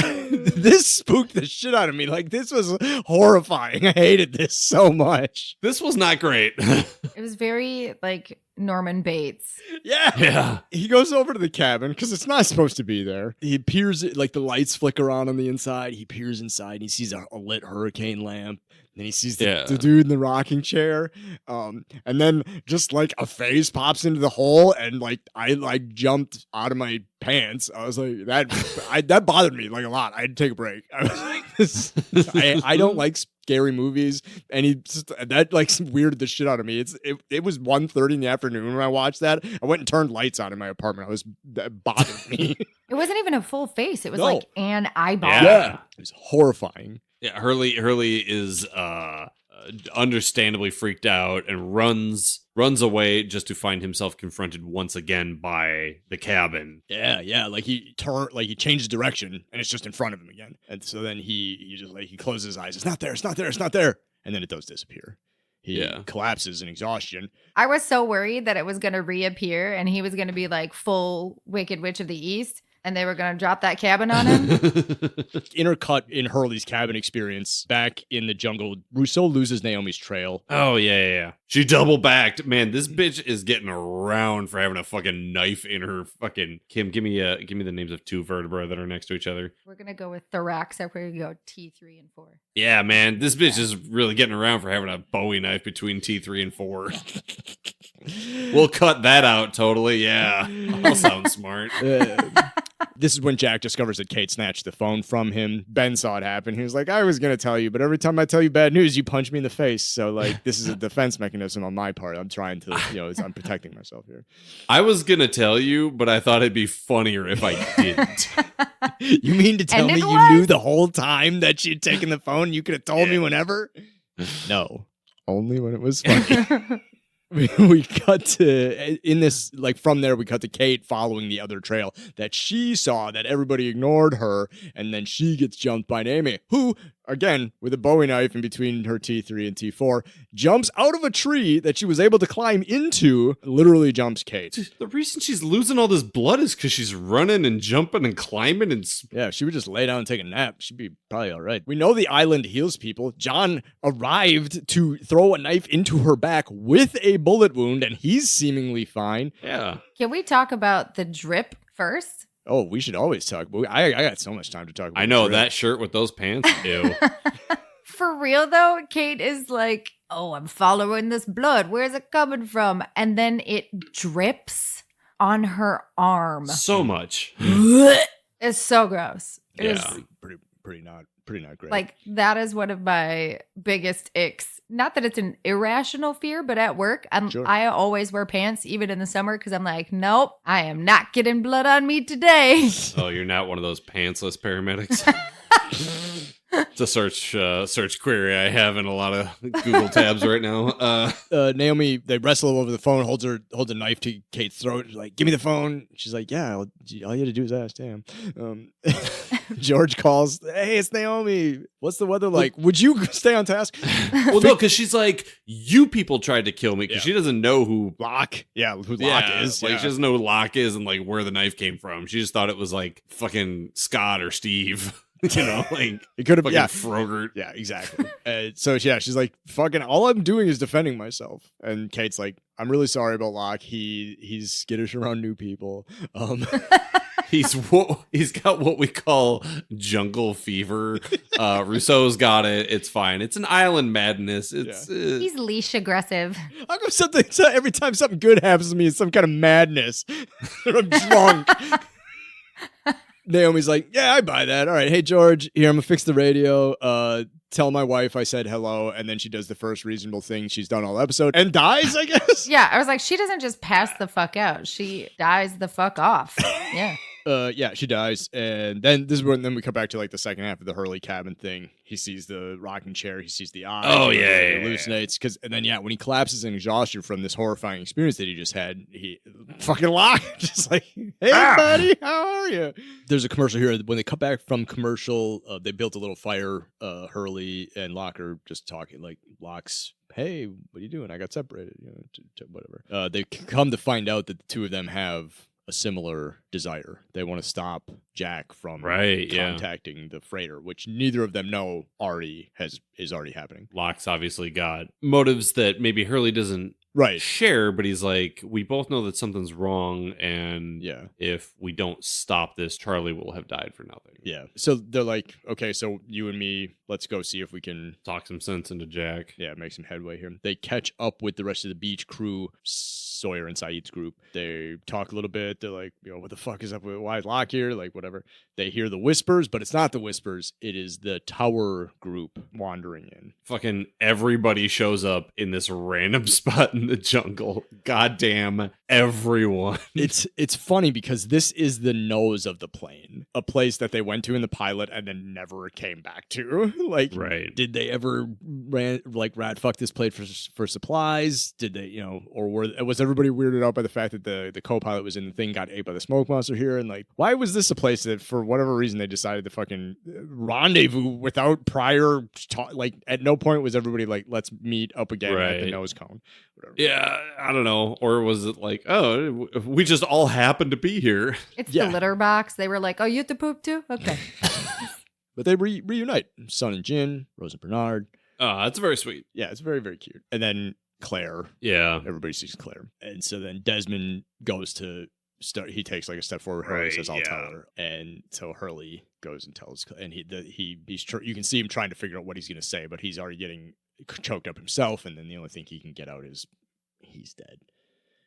This spooked the shit out of me. Like, this was horrifying. I hated this so much. This was not great. It was very like Norman Bates. Yeah. He goes over to the cabin because it's not supposed to be there. He peers, like the lights flicker on the inside. He peers inside and he sees a lit hurricane lamp. Then he sees the dude in the rocking chair. And then just like a face pops into the hole and like I like jumped out of my pants. I was like, that bothered me like a lot. I had to take a break. I was like, I don't like scary movies, and that like weirded the shit out of me. It was 1:30 in the afternoon when I watched that. I went and turned lights on in my apartment. That bothered me. It wasn't even a full face. It was like an eyeball. Yeah. It was horrifying. Yeah, Hurley is understandably freaked out and runs away just to find himself confronted once again by the cabin. Yeah, like he changed direction and it's just in front of him again. And so then he just like he closes his eyes. It's not there. And then it does disappear. He collapses in exhaustion. I was so worried that it was going to reappear and he was going to be like full Wicked Witch of the East. And they were going to drop that cabin on him? Intercut in Hurley's cabin experience. Back in the jungle, Rousseau loses Naomi's trail. Oh, yeah. She double backed. Man, this bitch is getting around for having a fucking knife in her fucking... Kim, give me the names of 2 vertebrae that are next to each other. We're going to go with thorax. We're going to go T3 and 4. Yeah, man. This bitch is really getting around for having a Bowie knife between T3 and 4. We'll cut that out totally. Yeah. I'll sound smart. This is when Jack discovers that Kate snatched the phone from him. Ben saw it happen. He was like, I was going to tell you, but every time I tell you bad news, you punch me in the face. So, like, this is a defense mechanism on my part. I'm trying to, I'm protecting myself here. I was going to tell you, but I thought it'd be funnier if I didn't. You mean to tell me you knew the whole time that she'd taken the phone? You could have told me whenever? No. Only when it was funny. We cut to, in this, like from there, we cut to Kate following the other trail that she saw that everybody ignored her. And then she gets jumped by Naomi, who, again, with a Bowie knife in between her T3 and T4, jumps out of a tree that she was able to climb into, literally jumps Kate. The reason she's losing all this blood is because she's running and jumping and climbing. And yeah, if she would just lay down and take a nap, she'd be probably all right. We know the island heals people. John arrived to throw a knife into her back with a bullet wound, and he's seemingly fine. Yeah. Can we talk about the drip first? Oh, we should always talk. I got so much time to talk about. I know that shirt with those pants. Ew. For real, though, Kate is like, oh, I'm following this blood. Where's it coming from? And then it drips on her arm. So much. It's so gross. Yeah. Pretty not great. Like, that is one of my biggest icks. Not that it's an irrational fear, but at work, I always wear pants, even in the summer, because I'm like, nope, I am not getting blood on me today. Oh, you're not one of those pantsless paramedics? It's a search query I have in a lot of Google tabs right now. Naomi, they wrestle over the phone, holds a knife to Kate's throat. She's like, give me the phone. She's like, yeah, all you had to do is ask. Damn. George calls, hey, it's Naomi. What's the weather like? Would you stay on task? Well, no, because she's like, you people tried to kill me, because she doesn't know who Locke. Yeah, who Locke is. Like, she doesn't know who Locke is and like where the knife came from. She just thought it was like fucking Scott or Steve. You know, like it could have been Frogurt. Yeah, exactly. So yeah, she's like, fucking all I'm doing is defending myself. And Kate's like, I'm really sorry about Locke. He's skittish around new people. He's got what we call jungle fever. Rousseau's got it. It's fine. It's an island madness. He's leash aggressive. How come every time something good happens to me, it's some kind of madness? I'm drunk. Naomi's like, yeah, I buy that. All right, hey, George, here, I'm going to fix the radio. Tell my wife I said hello. And then she does the first reasonable thing she's done all episode and dies, I guess. Yeah, I was like, she doesn't just pass the fuck out. She dies the fuck off. Yeah. Yeah, she dies, and then then we come back to like the second half of the Hurley cabin thing. He sees the rocking chair, he sees the eye. Oh he hallucinates. And then when he collapses in exhaustion from this horrifying experience that he just had, he fucking Locke just like, hey buddy, how are you? There's a commercial here. When they come back from commercial, they built a little fire. Hurley and Locke are just talking. Like Locke's, hey, what are you doing? I got separated. Whatever. They come to find out that the two of them have a similar desire. They want to stop Jack from contacting the freighter, which neither of them know is already happening. Locke's obviously got motives that maybe Hurley doesn't share, but he's like, we both know that something's wrong, and if we don't stop this, Charlie will have died for nothing. Yeah. So they're like, okay, so you and me, let's go see if we can talk some sense into Jack. Yeah, make some headway here. They catch up with the rest of the beach crew, Sawyer and Saeed's group. They talk a little bit. They're like, what the fuck is up with, why is Locke here? Like, whatever. They hear the whispers, but it's not the whispers. It is the tower group wandering in. Fucking everybody shows up in this random spot in the jungle. Goddamn everyone. It's funny because this is the nose of the plane, a place that they went to in the pilot and then never came back to. Like, did they ever rat fuck this place for supplies? Did they, or was everybody weirded out by the fact that the co-pilot was in the thing, got ate by the smoke monster here? And like, why was this a place that for whatever reason they decided to fucking rendezvous without prior at no point was everybody like, let's meet up again at the nose cone. Whatever. Yeah, I don't know. Or was it like, oh, we just all happen to be here? It's the litter box. They were like, oh, you have to poop too? Okay. But they reunite. Son and Jin, Rose and Bernard. Oh, that's very sweet. Yeah, it's very, very cute. And then Claire. Yeah. Everybody sees Claire. And so then Desmond goes to start. He takes like a step forward. Hurley says, I'll tell her. And so Hurley goes and tells. And he's you can see him trying to figure out what he's going to say, but he's already getting choked up himself. And then the only thing he can get out is he's dead.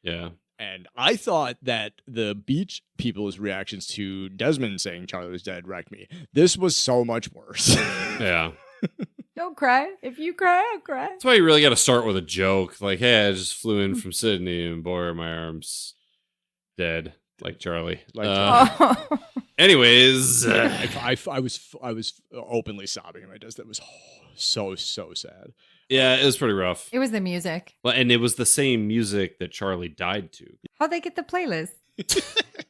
Yeah. And I thought that the beach people's reactions to Desmond saying Charlie was dead wrecked me. This was so much worse. Yeah. Don't cry. If you cry, I'll cry. That's why you really got to start with a joke. Like, hey, I just flew in from Sydney and boy, are my arms dead. Like Charlie. Oh. Anyways. I was openly sobbing at my desk. That was so sad. Yeah, it was pretty rough. It was the music. Well, and it was the same music that Charlie died to. How'd they get the playlist?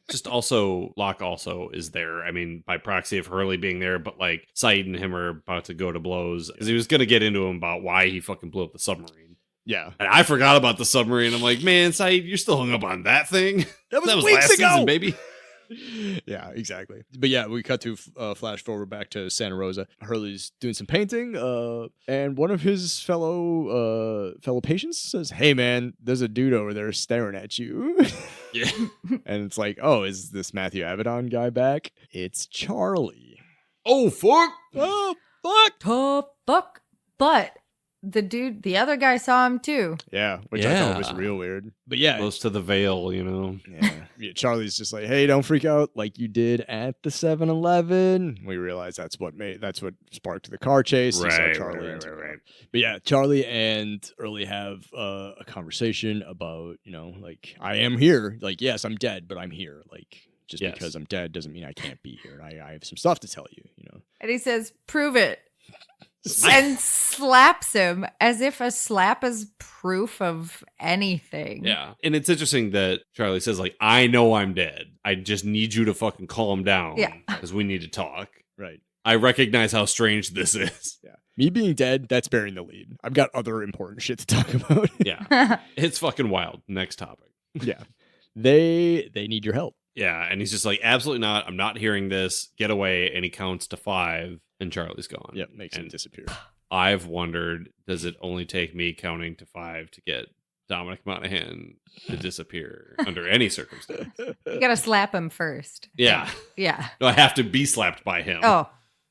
Just also, Locke also is there. I mean, by proxy of Hurley being there, but like Said and him are about to go to blows because he was going to get into him about why he fucking blew up the submarine. Yeah. And I forgot about the submarine. I'm like, man, Said, you're still hung up on that thing? That was weeks last ago, season, baby. Yeah, exactly. But yeah, we cut to flash forward back to Santa Rosa. Hurley's doing some painting, and one of his fellow patients says, "Hey, man, there's a dude over there staring at you." Yeah. And it's like, oh, is this Matthew Avedon guy back? It's Charlie. Oh, fuck. Oh, fuck. Tough fuck. But the other guy saw him too. Yeah, which I thought was real weird. But yeah. Close to the veil, you know. Yeah, Charlie's just like, hey, don't freak out like you did at the 7-Eleven. We realize that's what sparked the car chase. Right. But yeah, Charlie and Hurley have a conversation about, like, I am here. Like, yes, I'm dead, but I'm here. Like, just because I'm dead doesn't mean I can't be here. And I have some stuff to tell you, And he says, prove it. And slaps him as if a slap is proof of anything. Yeah. And it's interesting that Charlie says, like, I know I'm dead. I just need you to fucking calm down. Yeah. Because we need to talk. Right. I recognize how strange this is. Yeah. Me being dead, that's bearing the lead. I've got other important shit to talk about. Yeah. It's fucking wild. Next topic. Yeah. They need your help. Yeah. And he's just like, absolutely not. I'm not hearing this. Get away. And he counts to 5. And Charlie's gone. Yep, makes him disappear. I've wondered, does it only take me counting to 5 to get Dominic Monaghan to disappear under any circumstance? You gotta slap him first. Yeah. Yeah. No, I have to be slapped by him. Oh.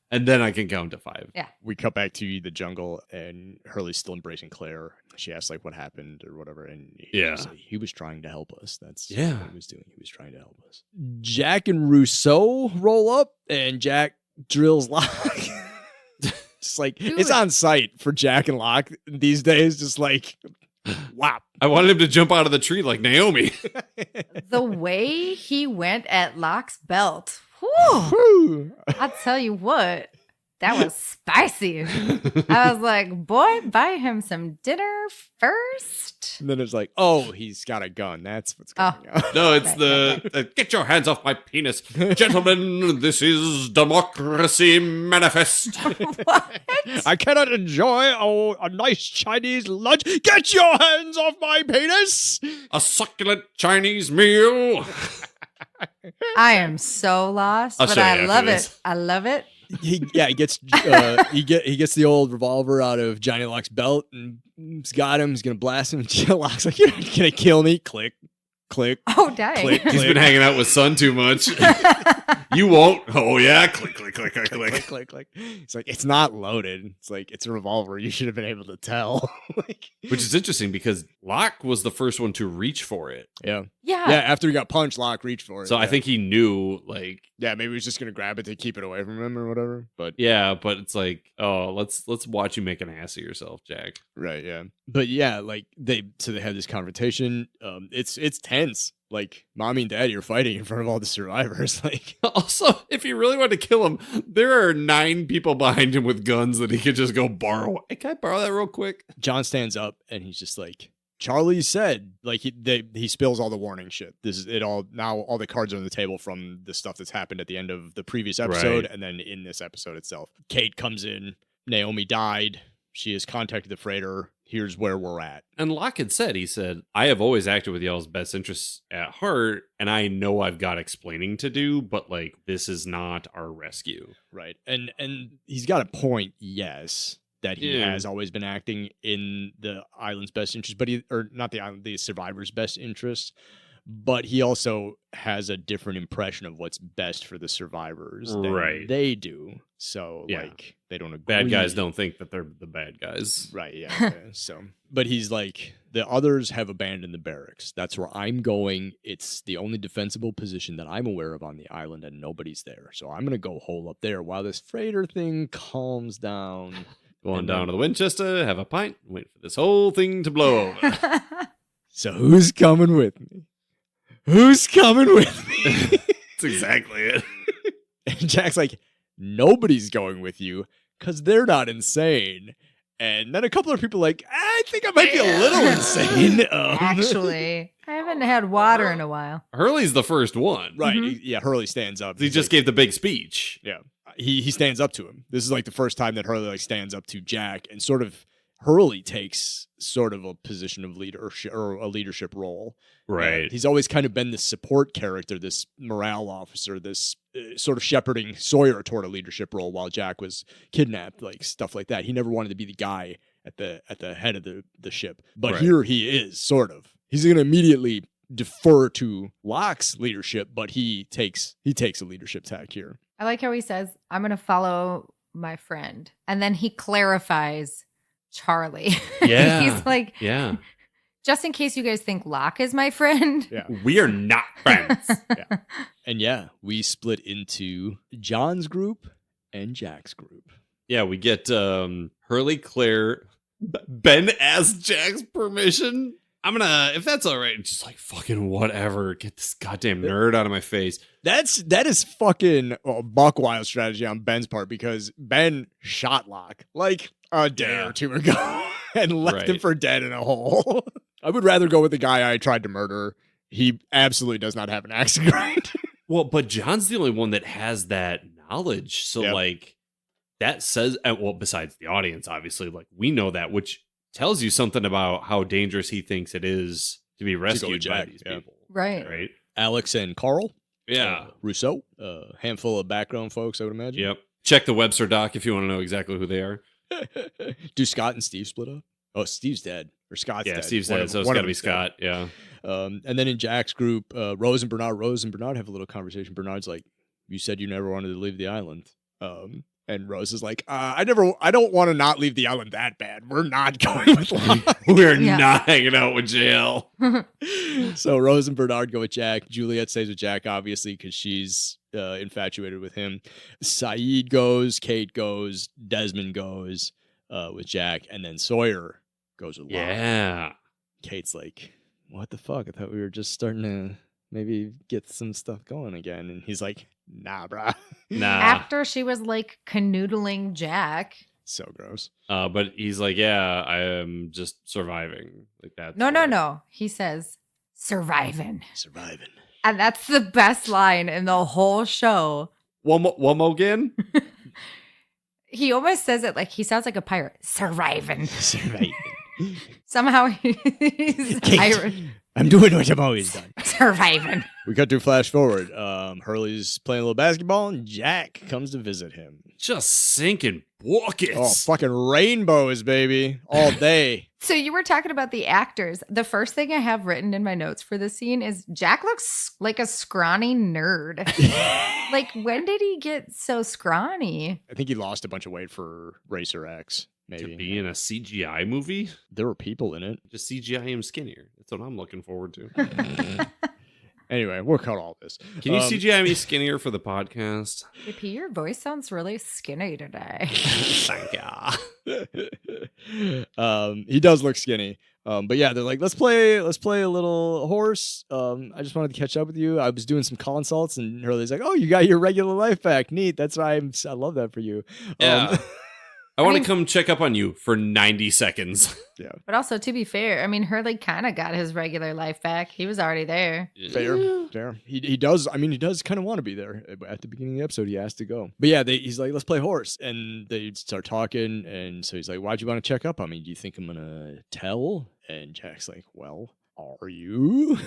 And then I can count to 5. Yeah. We cut back to the jungle, and Hurley's still embracing Claire. She asks, like, what happened or whatever. And he was trying to help us. That's what he was doing. He was trying to help us. Jack and Rousseau roll up, and Jack drills Locke. Just like, Dude. It's on sight for Jack and Locke these days. Just like, wow. I wanted him to jump out of the tree like Naomi. The way he went at Locke's belt. Whew. Whew. I'll tell you what. That was spicy. I was like, boy, buy him some dinner first. And then it's like, oh, he's got a gun. That's what's going on. No, it's get your hands off my penis. Gentlemen, this is Democracy Manifest. What? I cannot enjoy a nice Chinese lunch. Get your hands off my penis. A succulent Chinese meal. I am so lost, I'll but show you I love after it. this. I love it. He gets he gets the old revolver out of Johnny Locke's belt and he's got him. He's gonna blast him. Locke's like, "You're gonna kill me!" Click, click. Oh, dang. Click, click. He's been hanging out with Sun too much. You won't. Oh yeah. Click, click, click, click, click. Click, click, click. It's like, it's not loaded. It's like, it's a revolver. You should have been able to tell. Like, Which is interesting because Locke was the first one to reach for it. yeah. Yeah. Yeah, after he got punched, Locke reached for it. So yeah. I think he knew, like, Yeah, maybe he was just gonna grab it to keep it away from him or whatever. But yeah, but it's like, oh, let's watch you make an ass of yourself, Jack. right, yeah. But yeah, like they had this confrontation. It's tense. Like, mommy and daddy are fighting in front of all the survivors. Like, Also, if he really wanted to kill him, there are 9 people behind him with guns that he could just go borrow. Hey, can I borrow that real quick? John stands up and he's just like, Charlie said, like, he spills all the warning shit. This is it all. Now all the cards are on the table from the stuff that's happened at the end of the previous episode. Right. And then in this episode itself, Kate comes in. Naomi died. She has contacted the freighter. Here's where we're at. And Locke had said, he said, I have always acted with y'all's best interests at heart, and I know I've got explaining to do, but, like, this is not our rescue. Right. And he's got a point, yes, that he has always been acting in the island's best interest, but not the island, the survivor's best interest. but he also has a different impression of what's best for the survivors than Right. they do. So, Yeah. like, they don't agree. Bad guys don't think that they're the bad guys. Right, yeah. So, but he's like, the others have abandoned the barracks. That's where I'm going. It's the only defensible position that I'm aware of on the island, and nobody's there. So I'm going to go hole up there while this freighter thing calms down. Going down to the Winchester, have a pint, wait for this whole thing to blow over. So who's coming with me? Who's coming with me? That's exactly it. And Jack's like, nobody's going with you because they're not insane. And then a couple of people are like, I think I might be a little insane. Actually, I haven't had water in a while. Hurley's the first one. Right. Mhm. Yeah, Hurley stands up. He He's just like, gave the big speech. Yeah. He stands up to him. This is like the first time that Hurley like stands up to Jack, and sort of Hurley takes sort of a position of leadership or a leadership role. Right. He's always kind of been this support character, this morale officer, this sort of shepherding Sawyer toward a leadership role while Jack was kidnapped, like stuff like that. He never wanted to be the guy at the head of the ship. But Right. here he is, sort of. He's going to immediately defer to Locke's leadership, but he takes a leadership tack here. I like how he says, I'm going to follow my friend. And then he clarifies Charlie. Yeah. He's like, Yeah. just in case you guys think Locke is my friend. Yeah. We are not friends. And yeah, we split into John's group and Jack's group. Yeah, we get Hurley, Claire. Ben asks Jack's permission. I'm gonna, if that's all right, just like fucking whatever. Get this goddamn nerd out of my face. That is fucking buck wild strategy on Ben's part, because Ben shot Locke like a day or two ago and left him Right. for dead in a hole. I would rather go with the guy I tried to murder. He absolutely does not have an axe to grind. Well, but John's the only one that has that knowledge. So, Yep. like, that says, well, besides the audience, obviously, like, we know that, which tells you something about how dangerous he thinks it is to be rescued by Jack, these yeah. people. Right. Right? Alex and Carl. Yeah. Rousseau. A handful of background folks, I would imagine. Yep. Check the Webster doc if you want to know exactly who they are. Do Scott and Steve split up? Oh, Steve's dead. Or Scott's Yeah, dead. Steve's One dead, of- so it's one got of to be them's dead. Scott. Yeah. And then in Jack's group, Rose and Bernard have a little conversation. Bernard's like, you said you never wanted to leave the island. And Rose is like, I don't want to not leave the island that bad. We're not going with Locke. We're Yeah. not hanging out with jail. So Rose and Bernard go with Jack. Juliet stays with Jack, obviously, because she's infatuated with him. Saeed goes, Kate goes, Desmond goes with Jack, and then Sawyer goes with Locke. Yeah. Kate's like, what the fuck? I thought we were just starting to maybe get some stuff going again. And he's like, nah, brah. Nah. After she was like canoodling Jack. So gross. But he's like, yeah, I am just surviving. Like that. No. He says, surviving. Surviving. And that's the best line in the whole show. One more again? He almost says it like he sounds like a pirate. Surviving. Surviving. Somehow he's Kate, Irish. I'm doing what I've always done. Surviving. We cut to flash forward. Hurley's playing a little basketball, and Jack comes to visit him. Just sinking buckets. Oh, fucking rainbows, baby. All day. So you were talking about the actors. The first thing I have written in my notes for this scene is Jack looks like a scrawny nerd. Like, when did he get so scrawny? I think he lost a bunch of weight for Racer X, To maybe. be in a CGI movie? There were people in it. Just CGI him skinnier. That's what I'm looking forward to. Anyway, we'll cut all this. Can you CGI me skinnier for the podcast? JP, your voice sounds really skinny today. Thank ya. He does look skinny. But yeah, they're like, let's play a little horse. I just wanted to catch up with you. I was doing some consults, and Hurley's like, oh, you got your regular life back. Neat. That's why I love that for you. Yeah. I want mean- to come check up on you for 90 seconds. But also, to be fair, I mean, Hurley kind of got his regular life back. He was already there. Fair. He does. I mean, he does kind of want to be there. At the beginning of the episode, he asked to go. But yeah, he's like, let's play horse, and they start talking. And so he's like, why'd you want to check up on me? Do you think I'm gonna tell? And Jack's like, well, are you?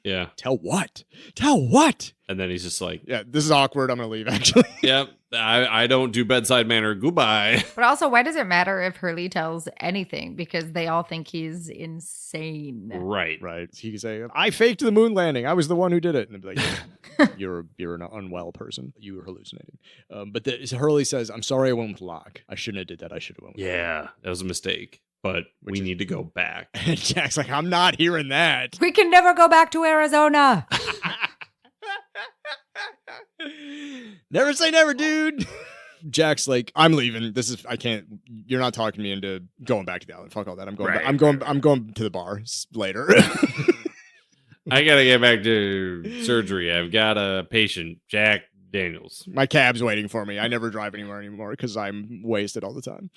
Yeah. Tell what? Tell what? And then he's just like, Yeah, this is awkward. I'm going to leave, actually. yep, I don't do bedside manner. Goodbye. But also, why does it matter if Hurley tells anything? Because they all think he's insane. Right. Right. He can say, I faked the moon landing. I was the one who did it. And they'd be like, you're an unwell person. You were hallucinating. But Hurley says, I'm sorry I went with Locke. I shouldn't have did that. I should have went with Yeah, that was a mistake. But we need to go back. And Jack's like, I'm not hearing that. We can never go back to Arizona. Never say never, dude. Jack's like, I'm leaving. You're not talking me into going back to the island. Fuck all that. I'm going. I'm going to the bar later. I gotta get back to surgery. I've got a patient, Jack Daniels. My cab's waiting for me. I never drive anywhere anymore because I'm wasted all the time.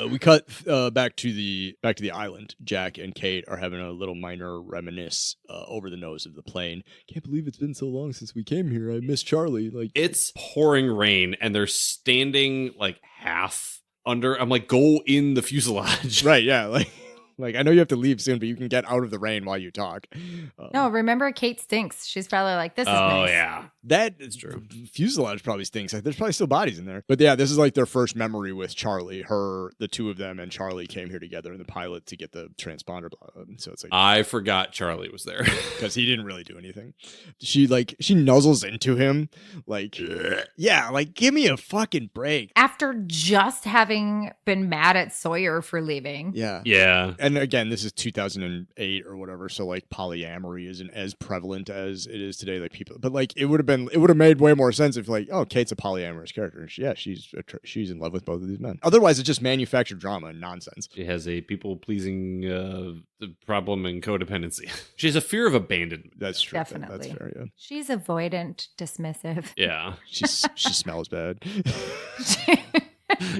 We cut back to the island. Jack and Kate are having a little minor reminisce over the nose of the plane. Can't believe it's been so long since we came here. I miss Charlie. Like, it's pouring rain, and they're standing like half under. I'm like, go in the fuselage. right? Yeah, like I know you have to leave soon, but you can get out of the rain while you talk. No, remember Kate stinks. She's probably like, this is Oh nice. yeah, that is true. Fuselage probably stinks. Like, there's probably still bodies in there. But yeah, this is like their first memory with Charlie. The two of them and Charlie came here together in the pilot to get the transponder. So it's like, I forgot Charlie was there because he didn't really do anything. She nuzzles into him like, yeah, like, give me a fucking break. After just having been mad at Sawyer for leaving. Yeah. Yeah. And again, this is 2008 or whatever, so like polyamory isn't as prevalent as it is today. Like, people, but like it would have made way more sense if like, oh, Kate's a polyamorous character. She's in love with both of these men. Otherwise, it's just manufactured drama and nonsense. She has a people-pleasing problem and codependency. She has a fear of abandonment. That's true. Definitely. That's fair. Yeah. She's avoidant, dismissive. Yeah. She smells bad.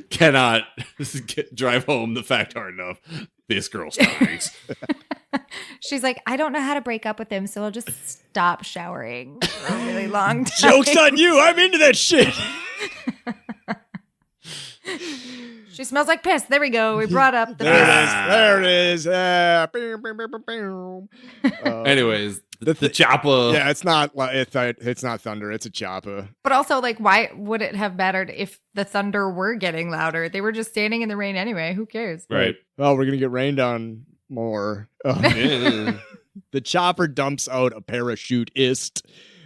Cannot drive home the fact hard enough. This girl stinks. She's like, I don't know how to break up with him, so I'll just stop showering for a really long time. Joke's on you. I'm into that shit. She smells like piss. There we go. We brought up the There it is. Anyways, the chopper. Yeah, it's not thunder. It's a chopper. But also, like, why would it have mattered if the thunder were getting louder? They were just standing in the rain anyway. Who cares? Right. Oh, we're gonna get rained on more. The chopper dumps out a parachutist.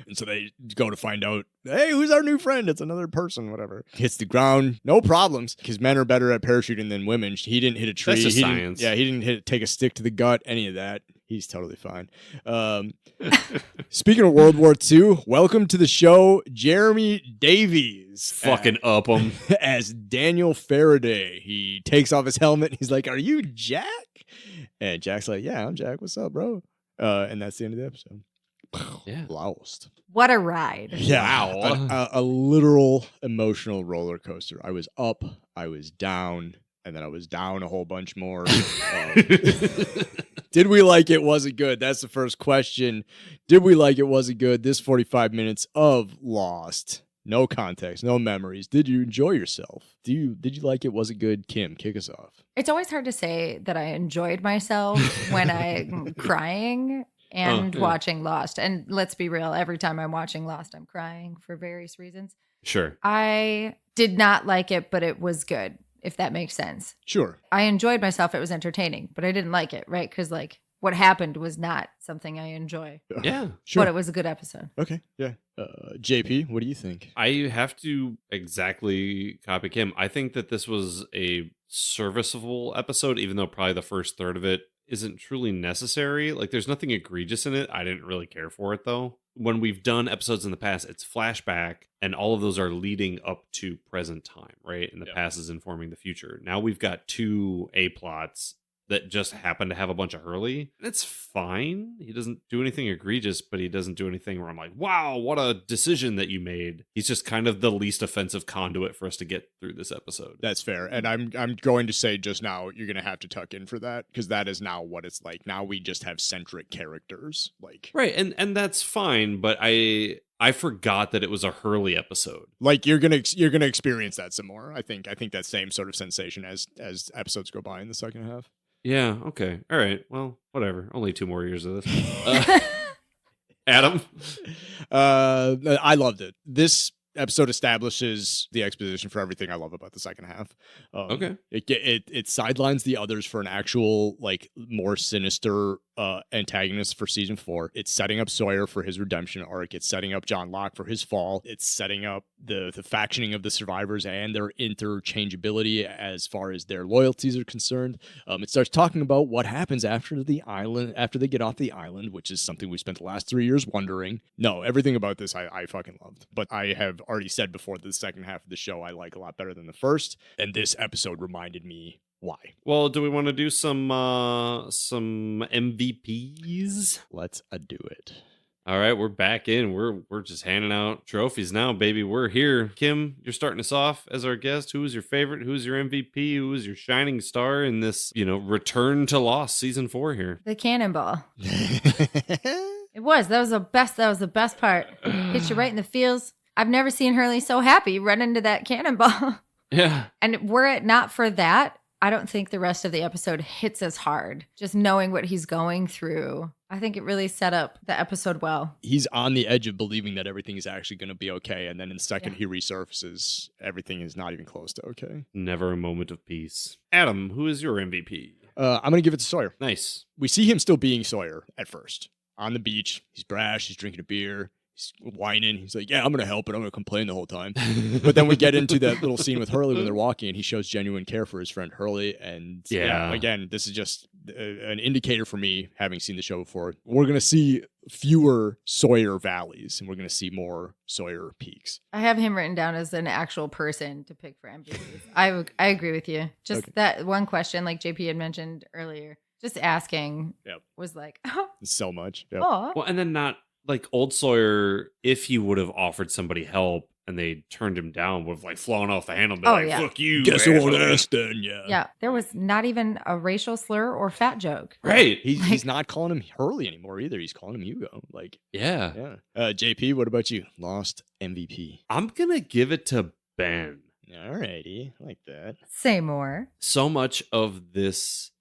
And so they go to find out, hey, who's our new friend? It's another person, whatever. Hits the ground, no problems, because men are better at parachuting than women. He didn't hit a tree. That's just science. He didn't take a stick to the gut, any of that. He's totally fine. Speaking of World War II, welcome to the show, Jeremy Davies. Fucking up him. As Daniel Faraday. He takes off his helmet. And he's like, are you Jack? And Jack's like, yeah, I'm Jack. What's up, bro? And that's the end of the episode. Yeah. Lost. What a ride. Yeah. Wow. A literal emotional roller coaster. I was up, I was down, and then I was down a whole bunch more. Did we like it? Was it good? That's the first question. Did we like it? Was it good? This 45 minutes of Lost. No context, no memories. Did you enjoy yourself? Did you like it? Was it good? Kim, kick us off. It's always hard to say that I enjoyed myself when I'm crying and watching Lost. And let's be real, every time I'm watching Lost, I'm crying for various reasons. Sure. I did not like it, but it was good, if that makes sense. Sure. I enjoyed myself. It was entertaining, but I didn't like it, right? Because like what happened was not something I enjoy. Yeah. Sure. But it was a good episode. Okay. Yeah. JP, what do you think? I have to exactly copy Kim. I think that this was a serviceable episode, even though probably the first third of it isn't truly necessary. Like, there's nothing egregious in it. I didn't really care for it, though. When we've done episodes in the past, it's flashback, and all of those are leading up to present time, right? And the past is informing the future. Now we've got two A-plots that just happen to have a bunch of Hurley. And it's fine. He doesn't do anything egregious, but he doesn't do anything where I'm like, wow, what a decision that you made. He's just kind of the least offensive conduit for us to get through this episode. That's fair. And I'm going to say just now, you're going to have to tuck in for that, because that is now what it's like. Now we just have centric characters. Like, right. And that's fine, but I forgot that it was a Hurley episode. Like, you're gonna experience that some more. I think that same sort of sensation as episodes go by in the second half. Yeah. Okay. All right. Well, whatever. Only 2 more years of this. Adam. I loved it. This episode establishes the exposition for everything I love about the second half. Okay. It sidelines the others for an actual, like, more sinister antagonist for season 4. It's setting up Sawyer for his redemption arc. It's setting up John Locke for his fall. It's setting up the factioning of the survivors and their interchangeability as far as their loyalties are concerned. It starts talking about what happens after the island, after they get off the island, which is something we spent the last 3 years wondering. No, everything about this I fucking loved. But I have already said before, the second half of the show I like a lot better than the first, and this episode reminded me why. Well, do we want to do some MVPs? Let's do it. All right, we're back in. We're just handing out trophies now, baby. We're here. Kim, you're starting us off as our guest. Who is your favorite? Who's your MVP? Who is your shining star in this, return to Lost season 4 here? The Cannonball. It was. That was the best. That was the best part. Hit you right in the feels. I've never seen Hurley so happy run into that cannonball. Yeah. And were it not for that, I don't think the rest of the episode hits as hard. Just knowing what he's going through, I think it really set up the episode well. He's on the edge of believing that everything is actually going to be okay. And then in the second he resurfaces, everything is not even close to okay. Never a moment of peace. Adam, who is your MVP? I'm going to give it to Sawyer. Nice. We see him still being Sawyer at first. On the beach, he's brash, he's drinking a beer. He's whining. He's like, yeah, I'm going to help, and I'm going to complain the whole time. But then we get into that little scene with Hurley when they're walking, and he shows genuine care for his friend Hurley. And again, this is just an indicator for me, having seen the show before. We're going to see fewer Sawyer valleys, and we're going to see more Sawyer peaks. I have him written down as an actual person to pick for MVPs. I agree with you. Just that one question, like JP had mentioned earlier, just asking was like, oh. So much. Yep. Oh. Well, and then not... Like old Sawyer, if he would have offered somebody help and they turned him down, would have like flown off the handle and been fuck you. Guess I won't ask then, Yeah, there was not even a racial slur or fat joke. Right. He's not calling him Hurley anymore either. He's calling him Hugo. Yeah. JP, what about you? Lost MVP. I'm going to give it to Ben. Alrighty. I like that. Say more. So much of this...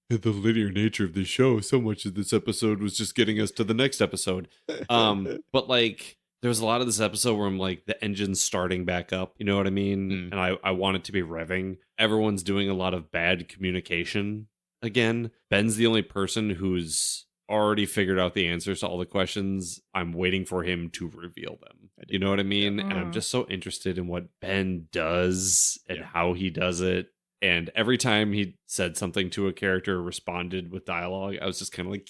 The linear nature of the show, so much of this episode was just getting us to the next episode. But like, there's a lot of this episode where I'm like, the engine's starting back up. You know what I mean? And I want it to be revving. Everyone's doing a lot of bad communication again. Ben's the only person who's already figured out the answers to all the questions. I'm waiting for him to reveal them. You know what I mean? And I'm just so interested in what Ben does and how he does it. And every time he said something to a character or responded with dialogue, I was just kind of like,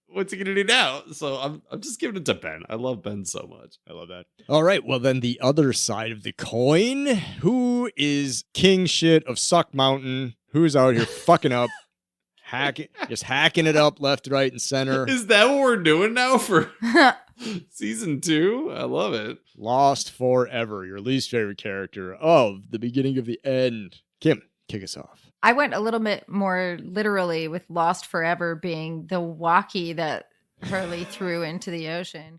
what's he going to do now? So I'm just giving it to Ben. I love Ben so much. I love that. All right. Well, then the other side of the coin. Who is king shit of Suck Mountain? Who's out here fucking up? Hacking it up left, right, and center. Is that what we're doing now for season 2? I love it. Lost forever. Your least favorite character of the beginning of the end. Kim, kick us off. I went a little bit more literally with Lost Forever being the walkie that Hurley threw into the ocean.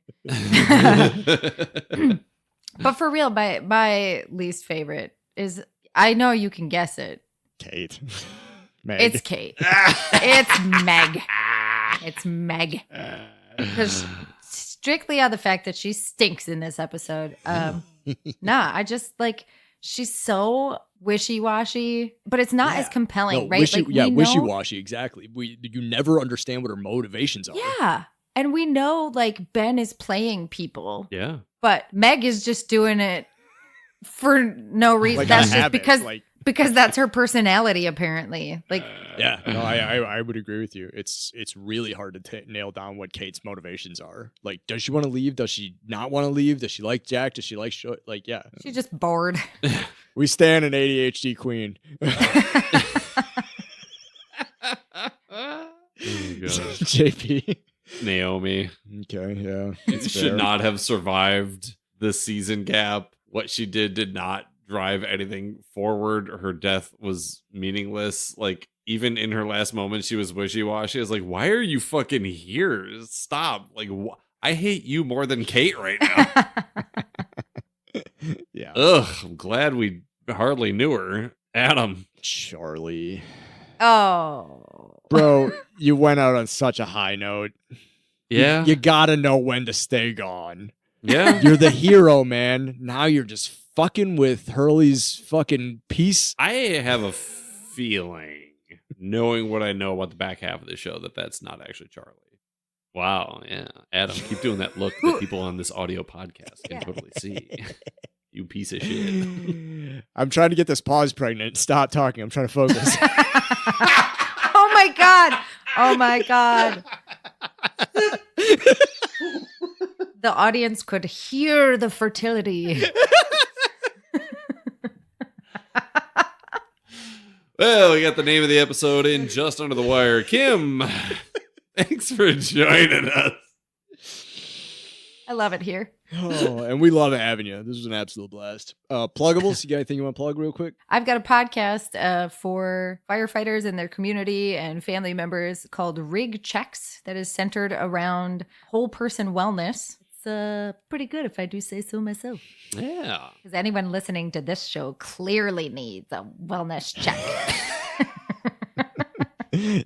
But for real, my least favorite is, I know you can guess it. Kate. Meg. It's Kate. It's Meg. It's Meg. Because strictly on the fact that she stinks in this episode. I just like, she's so wishy-washy, but it's not as compelling, right? Wishy-washy, exactly. You never understand what her motivations are. Yeah. And we know like Ben is playing people. Yeah. But Meg is just doing it for no reason. Like that's just habit, because that's her personality, apparently. Like, yeah, no, I would agree with you. It's really hard to nail down what Kate's motivations are. Like, does she want to leave? Does she not want to leave? Does she like Jack? Does she like yeah? She's just bored. We stand an ADHD queen. JP. Naomi. Okay, yeah. Should not have survived the season gap. What she did not drive anything forward. Her death was meaningless. Like, even in her last moment, she was wishy-washy. I was like, why are you fucking here? Stop. Like, I hate you more than Kate right now. Yeah. Ugh, I'm glad we hardly knew her. Adam. Charlie. Oh. Bro, you went out on such a high note. Yeah. You gotta know when to stay gone. Yeah. You're the hero, man. Now you're just fucking with Hurley's fucking piece. I have a feeling, knowing what I know about the back half of the show, that that's not actually Charlie. Wow. Yeah. Adam, keep doing that look that people on this audio podcast can totally see. You piece of shit. I'm trying to get this pause pregnant. Stop talking. I'm trying to focus. Oh my God. Oh my God. The audience could hear the fertility. Well, we got the name of the episode in just under the wire. Kim, thanks for joining us. I love it here. Oh, and we love having you. This was an absolute blast. Pluggables, you got anything you want to plug real quick? I've got a podcast for firefighters and their community and family members called Rig Checks that is centered around whole person wellness. It's pretty good if I do say so myself. Yeah. Because anyone listening to this show clearly needs a wellness check.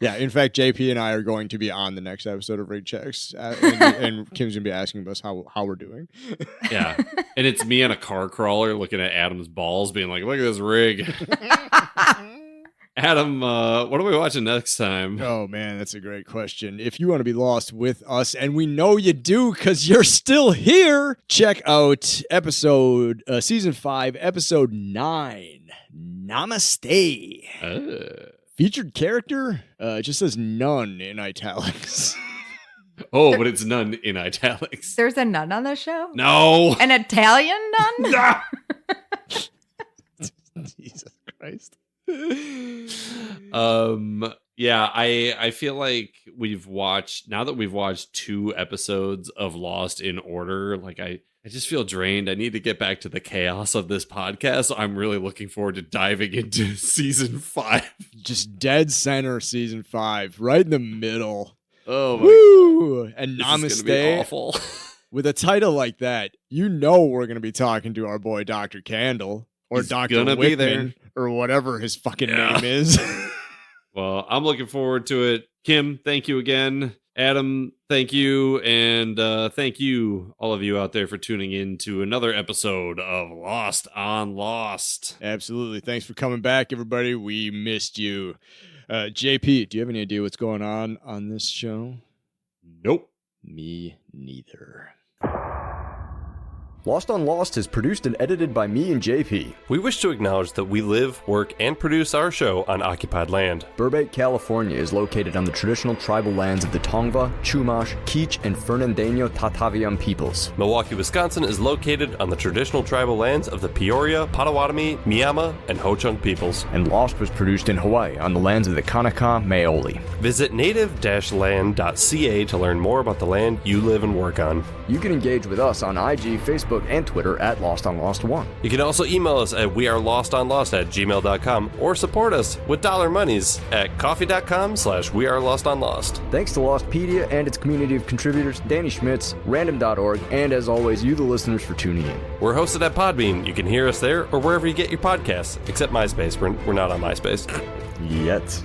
Yeah, in fact, JP and I are going to be on the next episode of Rig Checks, and Kim's going to be asking us how we're doing. Yeah. And it's me on a car crawler looking at Adam's balls, being like, look at this rig. Adam, what are we watching next time? Oh, man, that's a great question. If you want to be lost with us, and we know you do because you're still here, check out season 5, episode 9, Namaste. Featured character, it just says none in italics. Oh, but it's none in italics. There's a nun on the show? No. An Italian nun? Jesus Christ. Yeah, I feel like we've watched 2 episodes of Lost in order. Like I just feel drained. I need to get back to the chaos of this podcast. So I'm really looking forward to diving into season 5. Just dead center season 5, right in the middle. Oh my Woo! God. And This Namaste. is gonna be awful. With a title like that, you know we're going to be talking to our boy Dr. Candle or He's Dr. gonna be there. Whitman or whatever his fucking Yeah. name is. Well, I'm looking forward to it. Kim, thank you again. Adam, thank you. And thank you, all of you out there, for tuning in to another episode of Lost on Lost. Absolutely. Thanks for coming back, everybody. We missed you. JP, do you have any idea what's going on this show? Nope. Me neither. Lost on Lost is produced and edited by me and JP. We wish to acknowledge that we live, work, and produce our show on occupied land. Burbank, California is located on the traditional tribal lands of the Tongva, Chumash, Kizh, and Fernandino Tataviam peoples. Milwaukee, Wisconsin is located on the traditional tribal lands of the Peoria, Potawatomi, Miama, and Ho-Chunk peoples. And Lost was produced in Hawaii on the lands of the Kanaka Maoli. Visit native-land.ca to learn more about the land you live and work on. You can engage with us on IG, Facebook, and Twitter at Lost on Lost 1. You can also email us at wearelostonlost@gmail.com or support us with dollar monies at coffee.com/wearelostonlost. Thanks to Lostpedia and its community of contributors, Danny Schmitz, random.org, and as always, you the listeners for tuning in. We're hosted at Podbean. You can hear us there or wherever you get your podcasts, except MySpace. We're not on MySpace. Yet.